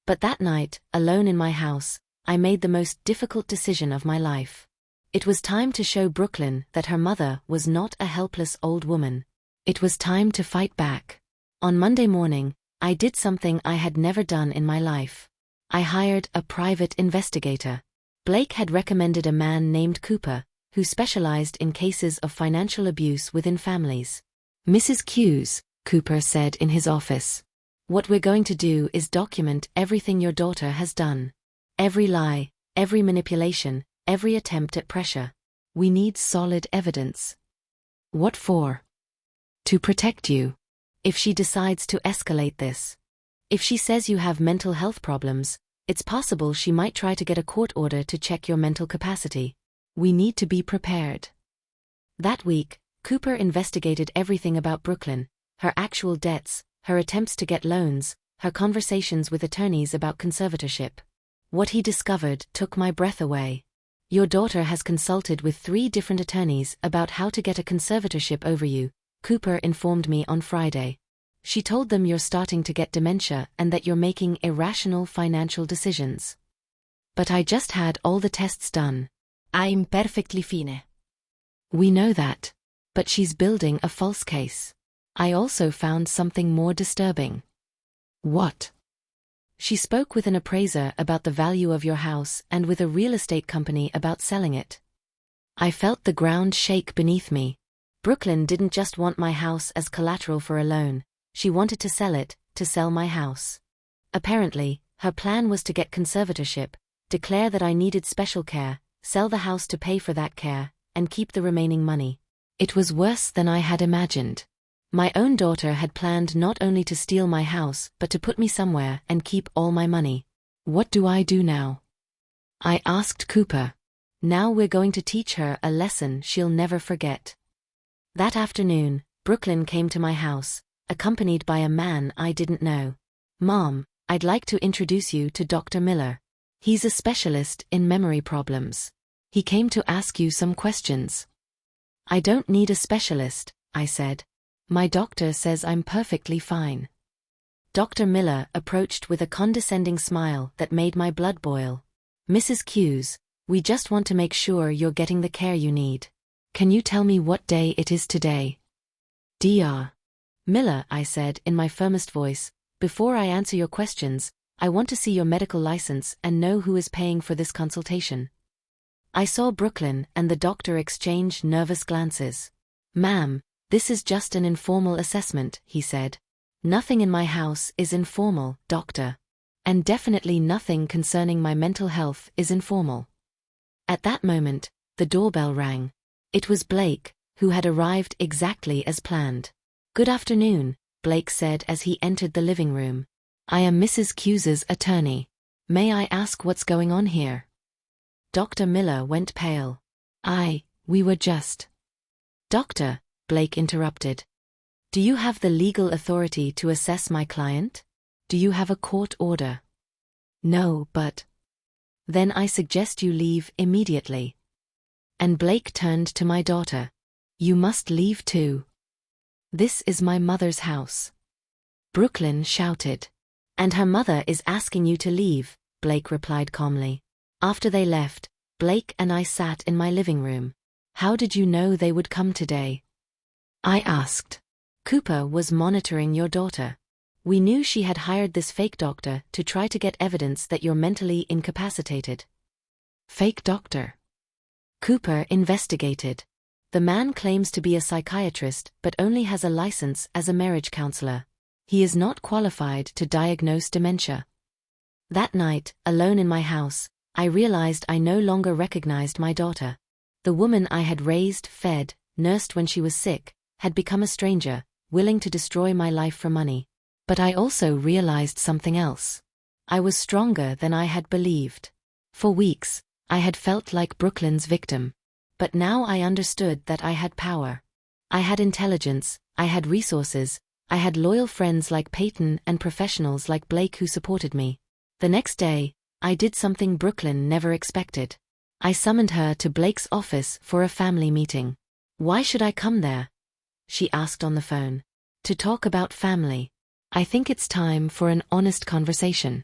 But that night, alone in my house, I made the most difficult decision of my life. It was time to show Brooklyn that her mother was not a helpless old woman. It was time to fight back. On Monday morning, I did something I had never done in my life. I hired a private investigator. Blake had recommended a man named Cooper, who specialized in cases of financial abuse within families. Mrs. Hughes, Cooper said in his office. What we're going to do is document everything your daughter has done. Every lie, every manipulation, every attempt at pressure. We need solid evidence. What for? To protect you. If she decides to escalate this. If she says you have mental health problems, it's possible she might try to get a court order to check your mental capacity. We need to be prepared. That week, Cooper investigated everything about Brooklyn, her actual debts, her attempts to get loans, her conversations with attorneys about conservatorship. What he discovered took my breath away. Your daughter has consulted with 3 different attorneys about how to get a conservatorship over you, Cooper informed me on Friday. She told them you're starting to get dementia and that you're making irrational financial decisions. But I just had all the tests done. I'm perfectly fine. We know that. But she's building a false case. I also found something more disturbing. What? She spoke with an appraiser about the value of your house and with a real estate company about selling it. I felt the ground shake beneath me. Brooklyn didn't just want my house as collateral for a loan, she wanted to sell it, to sell my house. Apparently, her plan was to get conservatorship, declare that I needed special care, sell the house to pay for that care, and keep the remaining money. It was worse than I had imagined. My own daughter had planned not only to steal my house but to put me somewhere and keep all my money. What do I do now? I asked Cooper. Now we're going to teach her a lesson she'll never forget. That afternoon, Brooklyn came to my house, accompanied by a man I didn't know. Mom, I'd like to introduce you to Dr. Miller. He's a specialist in memory problems. He came to ask you some questions. I don't need a specialist, I said. My doctor says I'm perfectly fine. Dr. Miller approached with a condescending smile that made my blood boil. Mrs. Hughes, we just want to make sure you're getting the care you need. Can you tell me what day it is today? Dr. Miller, I said in my firmest voice, before I answer your questions, I want to see your medical license and know who is paying for this consultation. I saw Brooklyn and the doctor exchange nervous glances. Ma'am, this is just an informal assessment, he said. Nothing in my house is informal, doctor. And definitely nothing concerning my mental health is informal. At that moment, the doorbell rang. It was Blake, who had arrived exactly as planned. Good afternoon, Blake said as he entered the living room. I am Mrs. Hughes's attorney. May I ask what's going on here? Dr. Miller went pale. We were just... Doctor, Blake interrupted. Do you have the legal authority to assess my client? Do you have a court order? No, but... Then I suggest you leave immediately. And Blake turned to my daughter. You must leave too. This is my mother's house. Brooklyn shouted. And her mother is asking you to leave, Blake replied calmly. After they left, Blake and I sat in my living room. How did you know they would come today? I asked. Cooper was monitoring your daughter. We knew she had hired this fake doctor to try to get evidence that you're mentally incapacitated. Fake doctor? Cooper investigated. The man claims to be a psychiatrist but only has a license as a marriage counselor. He is not qualified to diagnose dementia. That night, alone in my house, I realized I no longer recognized my daughter. The woman I had raised, fed, nursed when she was sick, had become a stranger, willing to destroy my life for money. But I also realized something else. I was stronger than I had believed. For weeks, I had felt like Brooklyn's victim. But now I understood that I had power. I had intelligence, I had resources, I had loyal friends like Peyton and professionals like Blake who supported me. The next day, I did something Brooklyn never expected. I summoned her to Blake's office for a family meeting. Why should I come there? She asked on the phone. To talk about family. I think it's time for an honest conversation.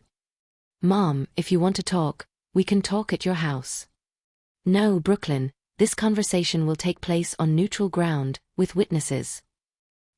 Mom, if you want to talk, we can talk at your house. No, Brooklyn, this conversation will take place on neutral ground, with witnesses.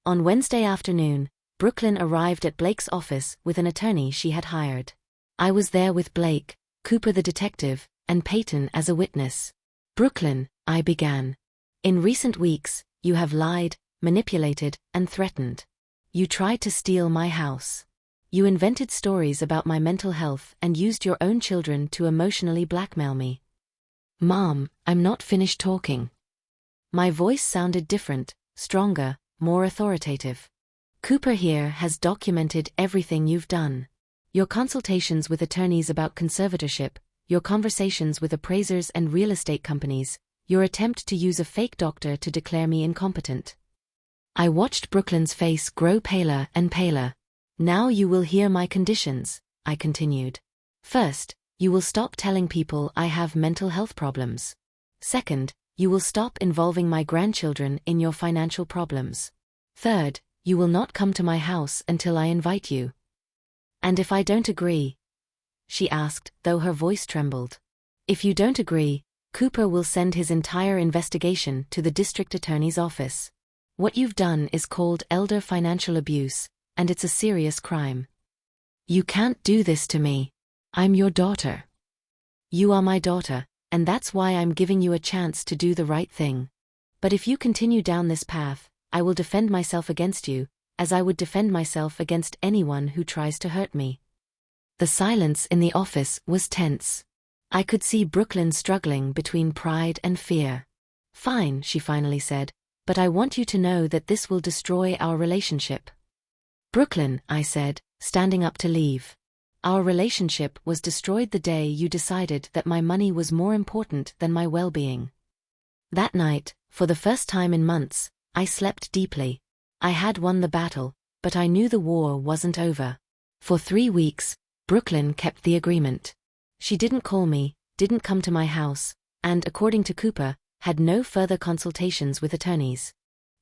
On Wednesday afternoon, Brooklyn arrived at Blake's office with an attorney she had hired. I was there with Blake, Cooper the detective, and Peyton as a witness. Brooklyn, I began. In recent weeks, you have lied, manipulated, and threatened. You tried to steal my house. You invented stories about my mental health and used your own children to emotionally blackmail me. Mom, I'm not finished talking. My voice sounded different, stronger, more authoritative. Cooper here has documented everything you've done. Your consultations with attorneys about conservatorship, your conversations with appraisers and real estate companies, your attempt to use a fake doctor to declare me incompetent. I watched Brooklyn's face grow paler and paler. Now you will hear my conditions, I continued. First, you will stop telling people I have mental health problems. Second, you will stop involving my grandchildren in your financial problems. Third, you will not come to my house until I invite you. And if I don't agree? She asked, though her voice trembled. If you don't agree, Cooper will send his entire investigation to the district attorney's office. What you've done is called elder financial abuse, and it's a serious crime. You can't do this to me. I'm your daughter. You are my daughter, and that's why I'm giving you a chance to do the right thing. But if you continue down this path, I will defend myself against you, as I would defend myself against anyone who tries to hurt me. The silence in the office was tense. I could see Brooklyn struggling between pride and fear. Fine, she finally said, but I want you to know that this will destroy our relationship. Brooklyn, I said, standing up to leave. Our relationship was destroyed the day you decided that my money was more important than my well-being. That night, for the first time in months, I slept deeply. I had won the battle, but I knew the war wasn't over. For 3 weeks, Brooklyn kept the agreement. She didn't call me, didn't come to my house, and, according to Cooper, had no further consultations with attorneys.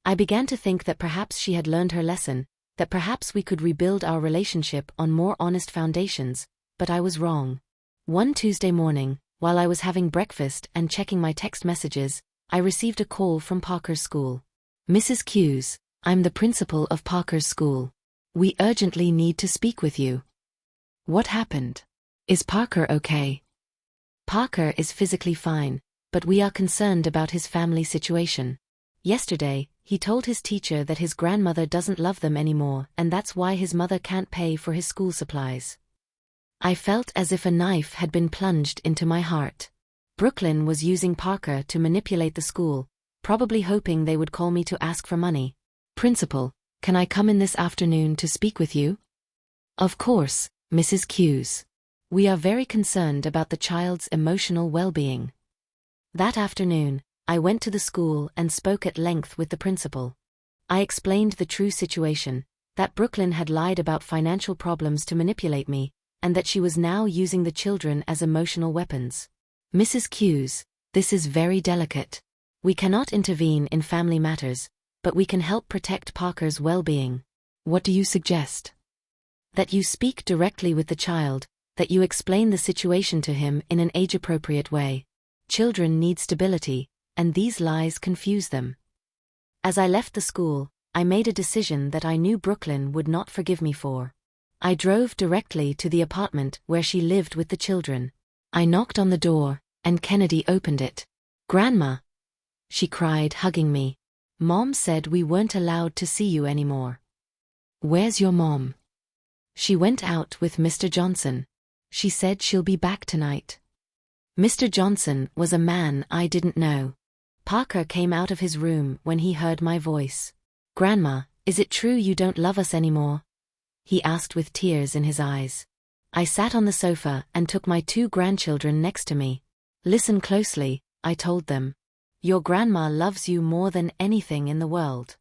I began to think that perhaps she had learned her lesson, that perhaps we could rebuild our relationship on more honest foundations, but I was wrong. One Tuesday morning, while I was having breakfast and checking my text messages, I received a call from Parker's school. Mrs. Hughes, I'm the principal of Parker's school. We urgently need to speak with you. What happened? Is Parker okay? Parker is physically fine, but we are concerned about his family situation. Yesterday, he told his teacher that his grandmother doesn't love them anymore, and that's why his mother can't pay for his school supplies. I felt as if a knife had been plunged into my heart. Brooklyn was using Parker to manipulate the school, probably hoping they would call me to ask for money. Principal, can I come in this afternoon to speak with you? Of course, Mrs. Hughes. We are very concerned about the child's emotional well-being. That afternoon, I went to the school and spoke at length with the principal. I explained the true situation, that Brooklyn had lied about financial problems to manipulate me, and that she was now using the children as emotional weapons. Mrs. Hughes, this is very delicate. We cannot intervene in family matters, but we can help protect Parker's well-being. What do you suggest? That you speak directly with the child, that you explain the situation to him in an age-appropriate way. Children need stability, and these lies confuse them. As I left the school, I made a decision that I knew Brooklyn would not forgive me for. I drove directly to the apartment where she lived with the children. I knocked on the door, and Kennedy opened it. Grandma! She cried, hugging me. Mom said we weren't allowed to see you anymore. Where's your mom? She went out with Mr. Johnson. She said she'll be back tonight. Mr. Johnson was a man I didn't know. Parker came out of his room when he heard my voice. Grandma, is it true you don't love us anymore? He asked with tears in his eyes. I sat on the sofa and took my 2 grandchildren next to me. Listen closely, I told them. Your grandma loves you more than anything in the world.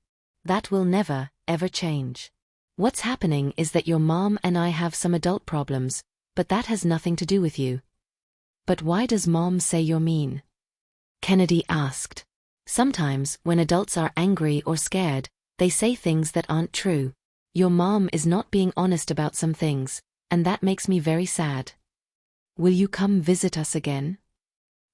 That will never, ever change. What's happening is that your mom and I have some adult problems, but that has nothing to do with you. But why does Mom say you're mean? Kennedy asked. Sometimes, when adults are angry or scared, they say things that aren't true. Your mom is not being honest about some things, and that makes me very sad. Will you come visit us again?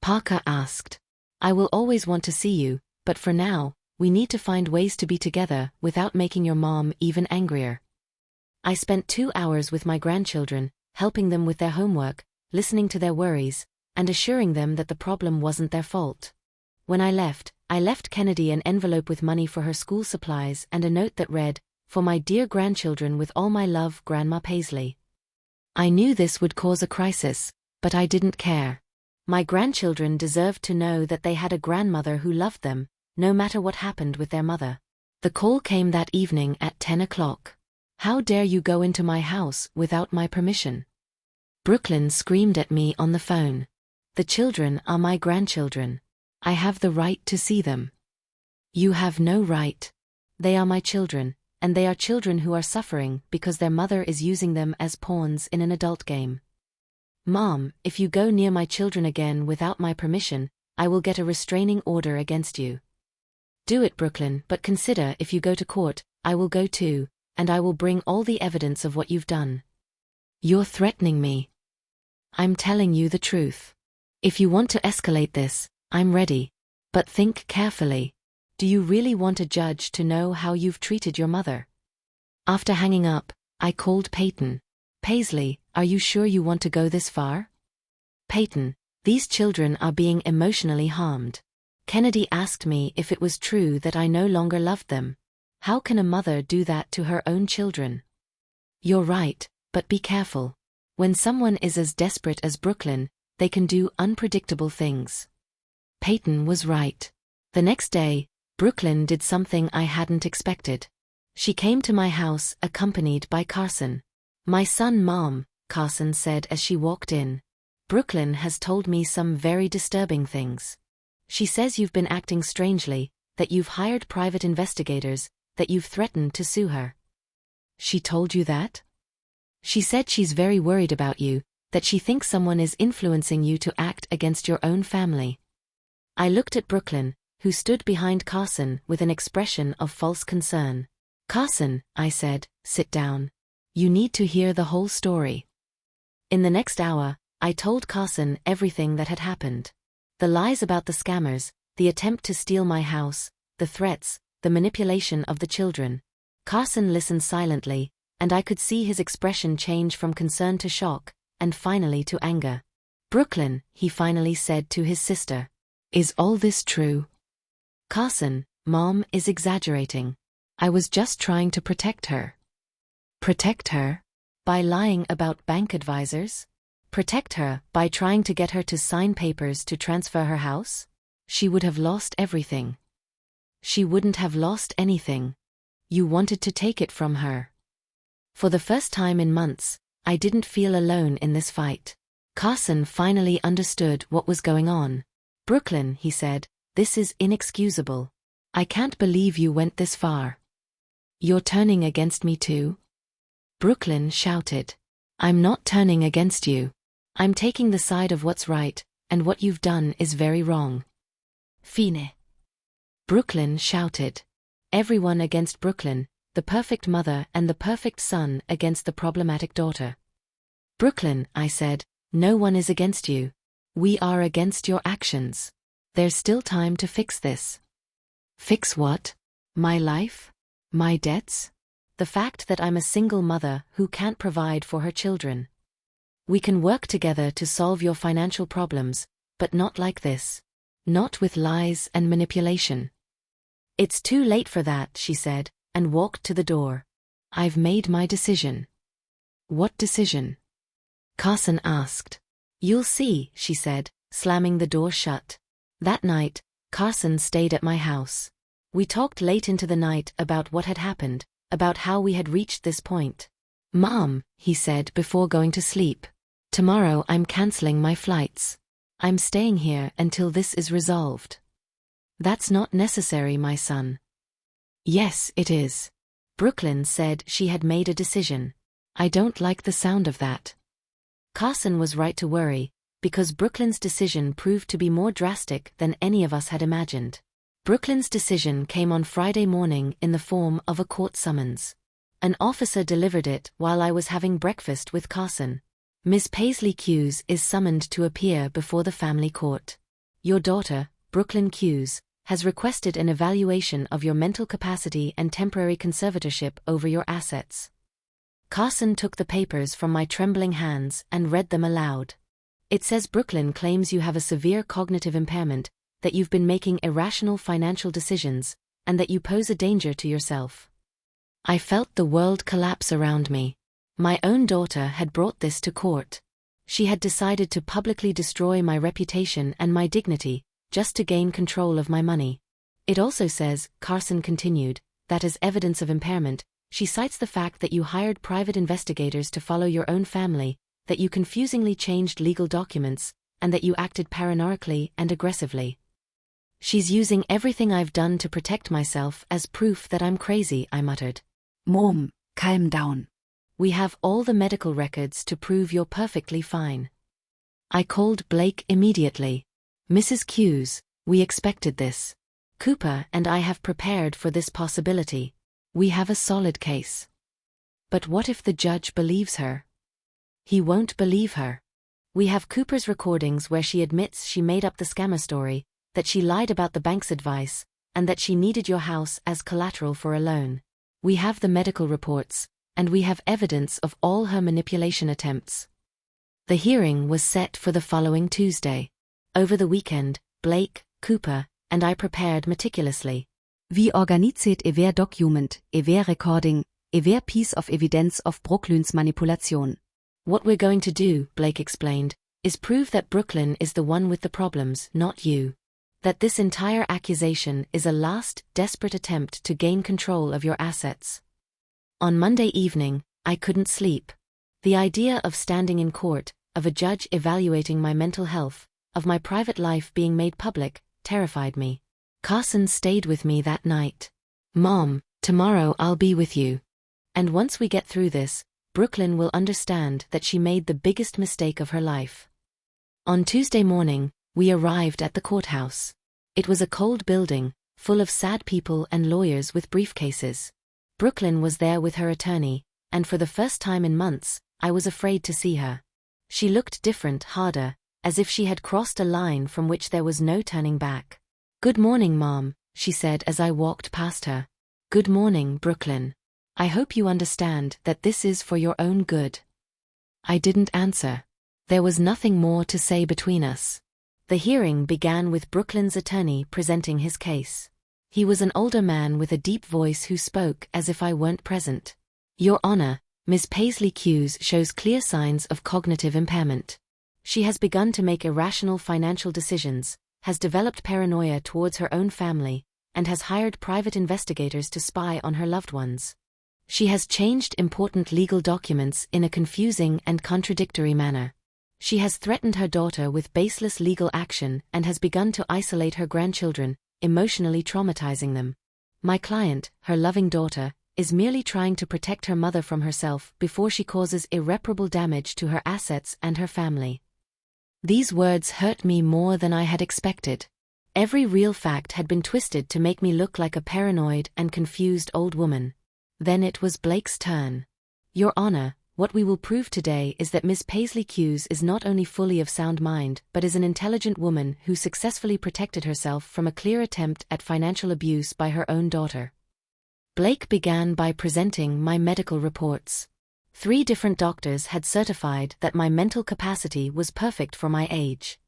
Parker asked. I will always want to see you, but for now, we need to find ways to be together without making your mom even angrier. I spent 2 hours with my grandchildren, helping them with their homework, listening to their worries, and assuring them that the problem wasn't their fault. When I left Kennedy an envelope with money for her school supplies and a note that read, "For my dear grandchildren with all my love, Grandma Paisley." I knew this would cause a crisis, but I didn't care. My grandchildren deserved to know that they had a grandmother who loved them, no matter what happened with their mother. The call came that evening at 10 o'clock. "How dare you go into my house without my permission?" Brooklyn screamed at me on the phone. "The children are my grandchildren. I have the right to see them." "You have no right. They are my children, and they are children who are suffering because their mother is using them as pawns in an adult game. Mom, if you go near my children again without my permission, I will get a restraining order against you. Do it, Brooklyn, but consider if you go to court, I will go too, and I will bring all the evidence of what you've done." "You're threatening me." "I'm telling you the truth. If you want to escalate this, I'm ready. But think carefully. Do you really want a judge to know how you've treated your mother?" After hanging up, I called Peyton. "Paisley, are you sure you want to go this far?" "Peyton, these children are being emotionally harmed. Kennedy asked me if it was true that I no longer loved them. How can a mother do that to her own children?" "You're right, but be careful. When someone is as desperate as Brooklyn, they can do unpredictable things." Peyton was right. The next day, Brooklyn did something I hadn't expected. She came to my house accompanied by Carson. "My son, Mom," Carson said as she walked in. "Brooklyn has told me some very disturbing things. She says you've been acting strangely, that you've hired private investigators, that you've threatened to sue her." "She told you that?" "She said she's very worried about you, that she thinks someone is influencing you to act against your own family." I looked at Brooklyn, who stood behind Carson with an expression of false concern. "Carson," I said, "sit down. You need to hear the whole story." In the next hour, I told Carson everything that had happened. The lies about the scammers, the attempt to steal my house, the threats, the manipulation of the children. Carson listened silently, and I could see his expression change from concern to shock, and finally to anger. "Brooklyn," he finally said to his sister, "is all this true?" "Carson, Mom is exaggerating. I was just trying to protect her." "Protect her? By lying about bank advisors? Protect her by trying to get her to sign papers to transfer her house? She would have lost everything." "She wouldn't have lost anything. You wanted to take it from her." For the first time in months, I didn't feel alone in this fight. Carson finally understood what was going on. "Brooklyn," he said, "this is inexcusable. I can't believe you went this far." "You're turning against me too?" Brooklyn shouted. "I'm not turning against you. I'm taking the side of what's right, and what you've done is very wrong." "Fine." Brooklyn shouted. Everyone against Brooklyn, the perfect mother and the perfect son against the problematic daughter. "Brooklyn," I said, "no one is against you. We are against your actions. There's still time to fix this." "Fix what? My life? My debts? The fact that I'm a single mother who can't provide for her children. We can work together to solve your financial problems, but not like this. Not with lies and manipulation." "It's too late for that," she said, and walked to the door. "I've made my decision." "What decision?" Carson asked. "You'll see," she said, slamming the door shut. That night, Carson stayed at my house. We talked late into the night about what had happened, about how we had reached this point. "Mom," he said before going to sleep, "tomorrow I'm canceling my flights. I'm staying here until this is resolved." "That's not necessary, my son." "Yes, it is." Brooklyn said she had made a decision. "I don't like the sound of that." Carson was right to worry, because Brooklyn's decision proved to be more drastic than any of us had imagined. Brooklyn's decision came on Friday morning in the form of a court summons. An officer delivered it while I was having breakfast with Carson. "Ms. Paisley Hughes is summoned to appear before the family court. Your daughter, Brooklyn Hughes, has requested an evaluation of your mental capacity and temporary conservatorship over your assets." Carson took the papers from my trembling hands and read them aloud. "It says Brooklyn claims you have a severe cognitive impairment, that you've been making irrational financial decisions, and that you pose a danger to yourself." I felt the world collapse around me. My own daughter had brought this to court. She had decided to publicly destroy my reputation and my dignity, just to gain control of my money. "It also says," Carson continued, that as evidence of impairment, she cites the fact that you hired private investigators to follow your own family, that you confusingly changed legal documents, and that you acted paranoically and aggressively. She's using everything I've done to protect myself as proof that I'm crazy, I muttered. Mom, calm down. We have all the medical records to prove you're perfectly fine. I called Blake immediately. Mrs. Hughes, we expected this. Cooper and I have prepared for this possibility. We have a solid case. But what if the judge believes her? He won't believe her. We have Cooper's recordings where she admits she made up the scammer story, that she lied about the bank's advice, and that she needed your house as collateral for a loan. We have the medical reports, and we have evidence of all her manipulation attempts. The hearing was set for the following Tuesday. Over the weekend, Blake, Cooper, and I prepared meticulously. Vi organiserat ever document, ever recording, ever piece of evidence of Brooklyn's manipulation. What we're going to do, Blake explained, is prove that Brooklyn is the one with the problems, not you. That this entire accusation is a last, desperate attempt to gain control of your assets. On Monday evening, I couldn't sleep. The idea of standing in court, of a judge evaluating my mental health, of my private life being made public, terrified me. Carson stayed with me that night. Mom, tomorrow I'll be with you. And once we get through this, Brooklyn will understand that she made the biggest mistake of her life. On Tuesday morning, we arrived at the courthouse. It was a cold building, full of sad people and lawyers with briefcases. Brooklyn was there with her attorney, and for the first time in months, I was afraid to see her. She looked different, harder, as if she had crossed a line from which there was no turning back. Good morning, Mom, she said as I walked past her. Good morning, Brooklyn. I hope you understand that this is for your own good. I didn't answer. There was nothing more to say between us. The hearing began with Brooklyn's attorney presenting his case. He was an older man with a deep voice who spoke as if I weren't present. Your Honor, Ms. Paisley Hughes shows clear signs of cognitive impairment. She has begun to make irrational financial decisions, has developed paranoia towards her own family, and has hired private investigators to spy on her loved ones. She has changed important legal documents in a confusing and contradictory manner. She has threatened her daughter with baseless legal action and has begun to isolate her grandchildren, emotionally traumatizing them. My client, her loving daughter, is merely trying to protect her mother from herself before she causes irreparable damage to her assets and her family. These words hurt me more than I had expected. Every real fact had been twisted to make me look like a paranoid and confused old woman. Then it was Blake's turn. Your Honor, what we will prove today is that Ms. Paisley Hughes is not only fully of sound mind but is an intelligent woman who successfully protected herself from a clear attempt at financial abuse by her own daughter. Blake began by presenting my medical reports. 3 different doctors had certified that my mental capacity was perfect for my age.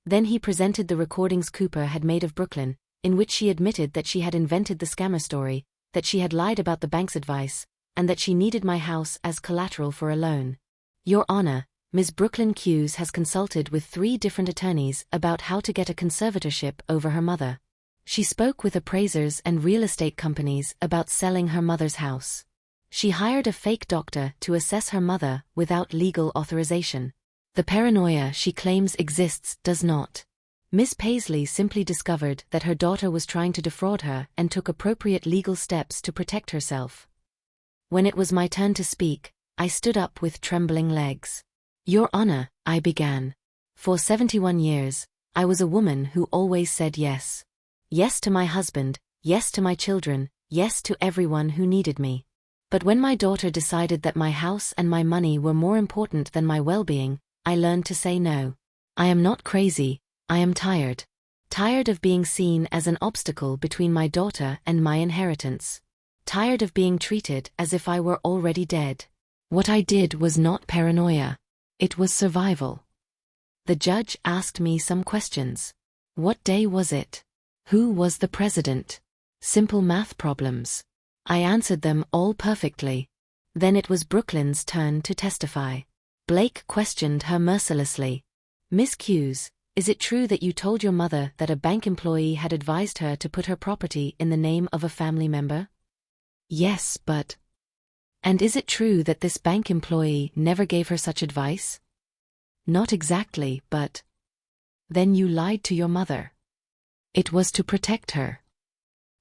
Then he presented the recordings Cooper had made of Brooklyn, in which she admitted that she had invented the scammer story, that she had lied about the bank's advice, and that she needed my house as collateral for a loan. Your Honor, Ms. Brooklyn Hughes has consulted with 3 different attorneys about how to get a conservatorship over her mother. She spoke with appraisers and real estate companies about selling her mother's house. She hired a fake doctor to assess her mother without legal authorization. The paranoia she claims exists does not. Miss Paisley simply discovered that her daughter was trying to defraud her and took appropriate legal steps to protect herself. When it was my turn to speak, I stood up with trembling legs. Your Honor, I began. For 71 years, I was a woman who always said yes. Yes to my husband, yes to my children, yes to everyone who needed me. But when my daughter decided that my house and my money were more important than my well-being, I learned to say no. I am not crazy, I am tired. Tired of being seen as an obstacle between my daughter and my inheritance. Tired of being treated as if I were already dead. What I did was not paranoia. It was survival. The judge asked me some questions. What day was it? Who was the president? Simple math problems. I answered them all perfectly. Then it was Brooklyn's turn to testify. Blake questioned her mercilessly. Miss Hughes, is it true that you told your mother that a bank employee had advised her to put her property in the name of a family member? Yes, but... And is it true that this bank employee never gave her such advice? Not exactly, but... Then you lied to your mother. It was to protect her.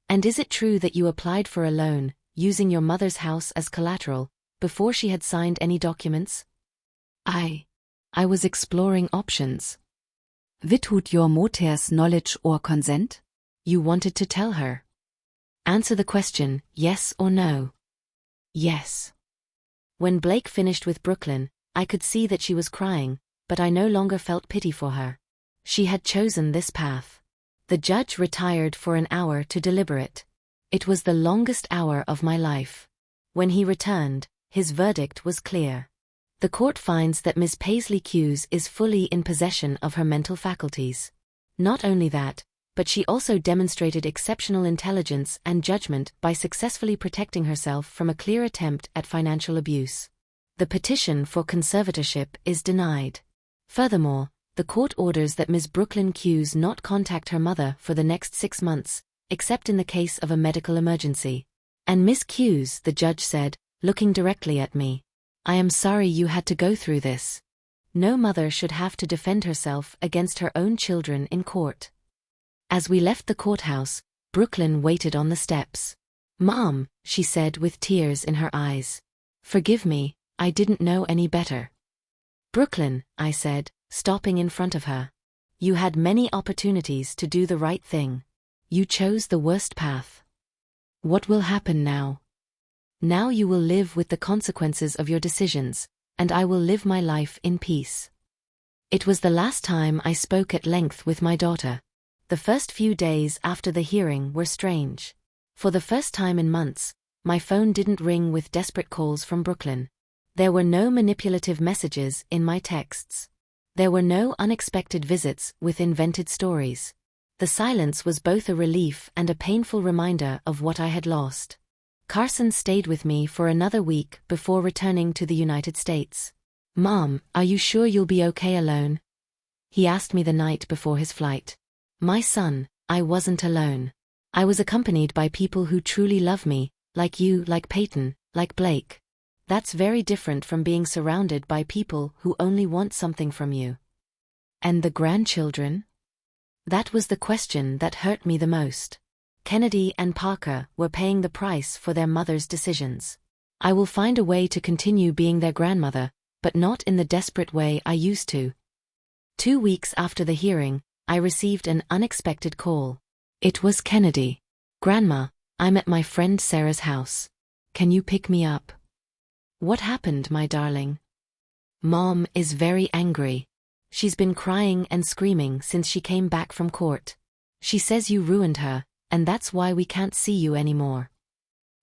And is it true that you applied for a loan, using your mother's house as collateral, before she had signed any documents? I was exploring options. Without your mother's knowledge or consent? You wanted to tell her. Answer the question, yes or no. Yes. When Blake finished with Brooklyn, I could see that she was crying, but I no longer felt pity for her. She had chosen this path. The judge retired for an hour to deliberate. It was the longest hour of my life. When he returned, his verdict was clear. The court finds that Ms. Paisley Hughes is fully in possession of her mental faculties. Not only that, but she also demonstrated exceptional intelligence and judgment by successfully protecting herself from a clear attempt at financial abuse. The petition for conservatorship is denied. Furthermore, the court orders that Ms. Brooklyn Hughes not contact her mother for the next 6 months, except in the case of a medical emergency. And Miss Hughes, the judge said, looking directly at me, I am sorry you had to go through this. No mother should have to defend herself against her own children in court. As we left the courthouse, Brooklyn waited on the steps. Mom, she said with tears in her eyes. Forgive me, I didn't know any better. Brooklyn, I said, stopping in front of her. You had many opportunities to do the right thing. You chose the worst path. What will happen now? Now you will live with the consequences of your decisions, and I will live my life in peace. It was the last time I spoke at length with my daughter. The first few days after the hearing were strange. For the first time in months, my phone didn't ring with desperate calls from Brooklyn. There were no manipulative messages in my texts. There were no unexpected visits with invented stories. The silence was both a relief and a painful reminder of what I had lost. Carson stayed with me for another week before returning to the United States. Mom, are you sure you'll be okay alone? He asked me the night before his flight. My son, I wasn't alone. I was accompanied by people who truly love me, like you, like Peyton, like Blake. That's very different from being surrounded by people who only want something from you. And the grandchildren? That was the question that hurt me the most. Kennedy and Parker were paying the price for their mother's decisions. I will find a way to continue being their grandmother, but not in the desperate way I used to. 2 weeks after the hearing, I received an unexpected call. It was Kennedy. Grandma, I'm at my friend Sarah's house. Can you pick me up? What happened, my darling? Mom is very angry. She's been crying and screaming since she came back from court. She says you ruined her, and that's why we can't see you anymore.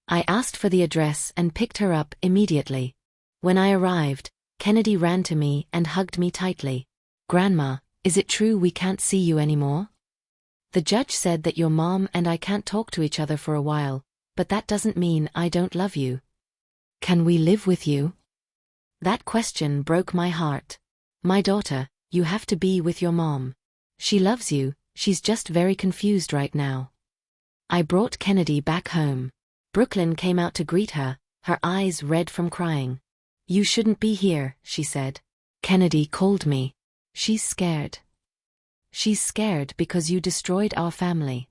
I asked for the address and picked her up immediately. When I arrived, Kennedy ran to me and hugged me tightly. Grandma, is it true we can't see you anymore? The judge said that your mom and I can't talk to each other for a while, but that doesn't mean I don't love you. Can we live with you? That question broke my heart. My daughter, you have to be with your mom. She loves you, she's just very confused right now. I brought Kennedy back home. Brooklyn came out to greet her, her eyes red from crying. You shouldn't be here, she said. Kennedy called me. She's scared. She's scared because you destroyed our family.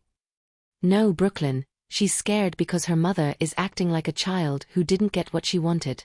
No, Brooklyn, she's scared because her mother is acting like a child who didn't get what she wanted.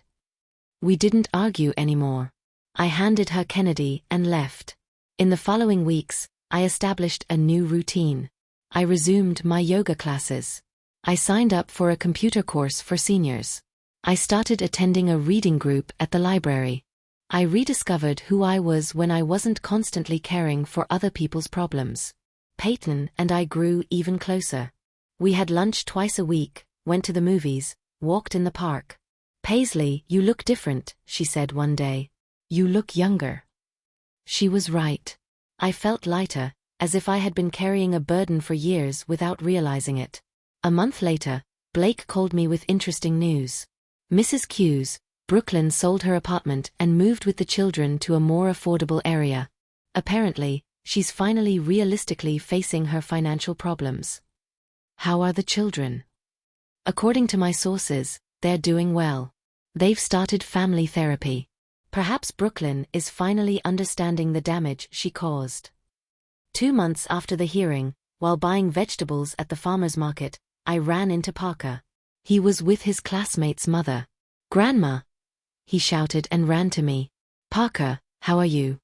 We didn't argue anymore. I handed her Kennedy and left. In the following weeks, I established a new routine. I resumed my yoga classes. I signed up for a computer course for seniors. I started attending a reading group at the library. I rediscovered who I was when I wasn't constantly caring for other people's problems. Peyton and I grew even closer. We had lunch twice a week, went to the movies, walked in the park. Paisley, you look different, she said one day. You look younger. She was right. I felt lighter, as if I had been carrying a burden for years without realizing it. A month later, Blake called me with interesting news. Mrs. Hughes, Brooklyn sold her apartment and moved with the children to a more affordable area. Apparently, she's finally realistically facing her financial problems. How are the children? According to my sources, they're doing well. They've started family therapy. Perhaps Brooklyn is finally understanding the damage she caused. 2 months after the hearing, while buying vegetables at the farmer's market, I ran into Parker. He was with his classmate's mother. "Grandma!" he shouted and ran to me. "Parker, how are you?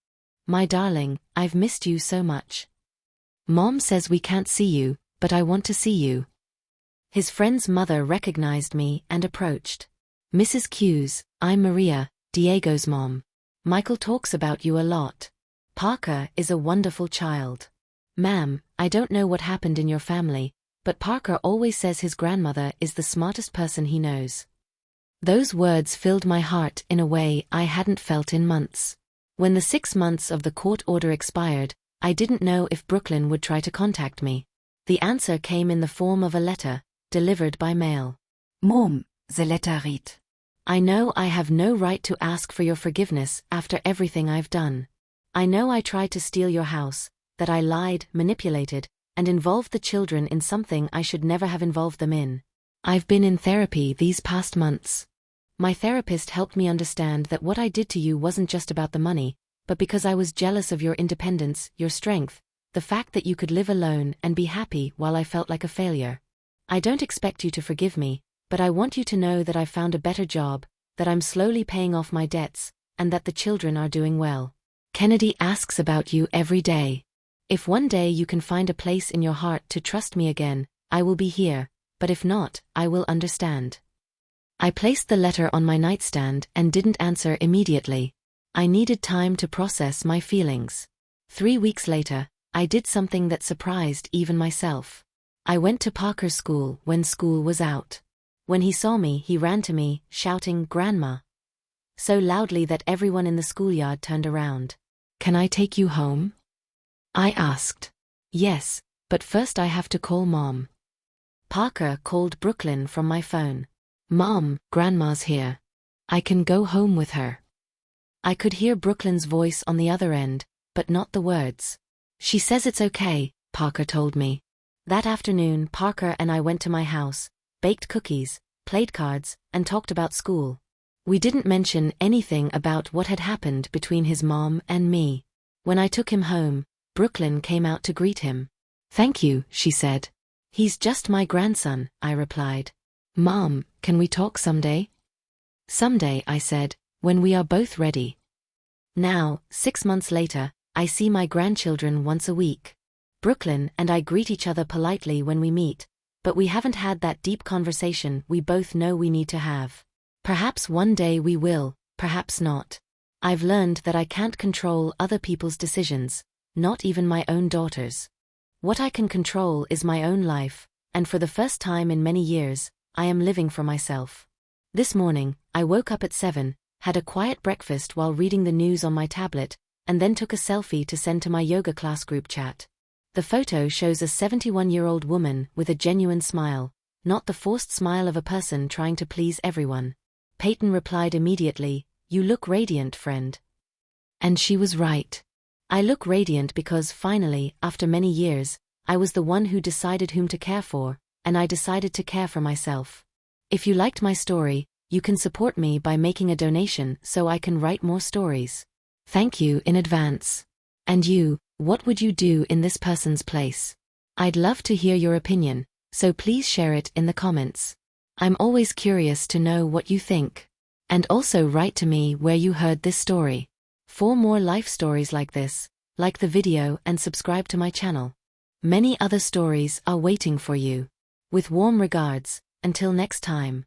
My darling, I've missed you so much. Mom says we can't see you, but I want to see you." His friend's mother recognized me and approached. "Mrs. Hughes, I'm Maria, Diego's mom. Michael talks about you a lot. Parker is a wonderful child. Ma'am, I don't know what happened in your family, but Parker always says his grandmother is the smartest person he knows." Those words filled my heart in a way I hadn't felt in months. When the 6 months of the court order expired, I didn't know if Brooklyn would try to contact me. The answer came in the form of a letter, delivered by mail. Mom, the letter read. "I know I have no right to ask for your forgiveness after everything I've done. I know I tried to steal your house, that I lied, manipulated, and involved the children in something I should never have involved them in. I've been in therapy these past months. My therapist helped me understand that what I did to you wasn't just about the money, but because I was jealous of your independence, your strength, the fact that you could live alone and be happy while I felt like a failure. I don't expect you to forgive me, but I want you to know that I've found a better job, that I'm slowly paying off my debts, and that the children are doing well. Kennedy asks about you every day. If one day you can find a place in your heart to trust me again, I will be here, but if not, I will understand." I placed the letter on my nightstand and didn't answer immediately. I needed time to process my feelings. 3 weeks later, I did something that surprised even myself. I went to Parker's school when school was out. When he saw me, he ran to me, shouting, "Grandma!" so loudly that everyone in the schoolyard turned around. "Can I take you home?" I asked. "Yes, but first I have to call Mom." Parker called Brooklyn from my phone. "Mom, Grandma's here. I can go home with her." I could hear Brooklyn's voice on the other end, but not the words. "She says it's okay," Parker told me. That afternoon, Parker and I went to my house, baked cookies, played cards, and talked about school. We didn't mention anything about what had happened between his mom and me. When I took him home, Brooklyn came out to greet him. "Thank you," she said. "He's just my grandson," I replied. "Mom, can we talk someday?" "Someday," I said, "when we are both ready." Now, 6 months later, I see my grandchildren once a week. Brooklyn and I greet each other politely when we meet, but we haven't had that deep conversation we both know we need to have. Perhaps one day we will, perhaps not. I've learned that I can't control other people's decisions, not even my own daughter's. What I can control is my own life, and for the first time in many years, I am living for myself. This morning, I woke up at 7, had a quiet breakfast while reading the news on my tablet, and then took a selfie to send to my yoga class group chat. The photo shows a 71-year-old woman with a genuine smile, not the forced smile of a person trying to please everyone. Peyton replied immediately, "You look radiant, friend." And she was right. I look radiant because finally, after many years, I was the one who decided whom to care for, and I decided to care for myself. If you liked my story, you can support me by making a donation so I can write more stories. Thank you in advance. And you, what would you do in this person's place? I'd love to hear your opinion, so please share it in the comments. I'm always curious to know what you think. And also write to me where you heard this story. For more life stories like this, like the video and subscribe to my channel. Many other stories are waiting for you. With warm regards, until next time.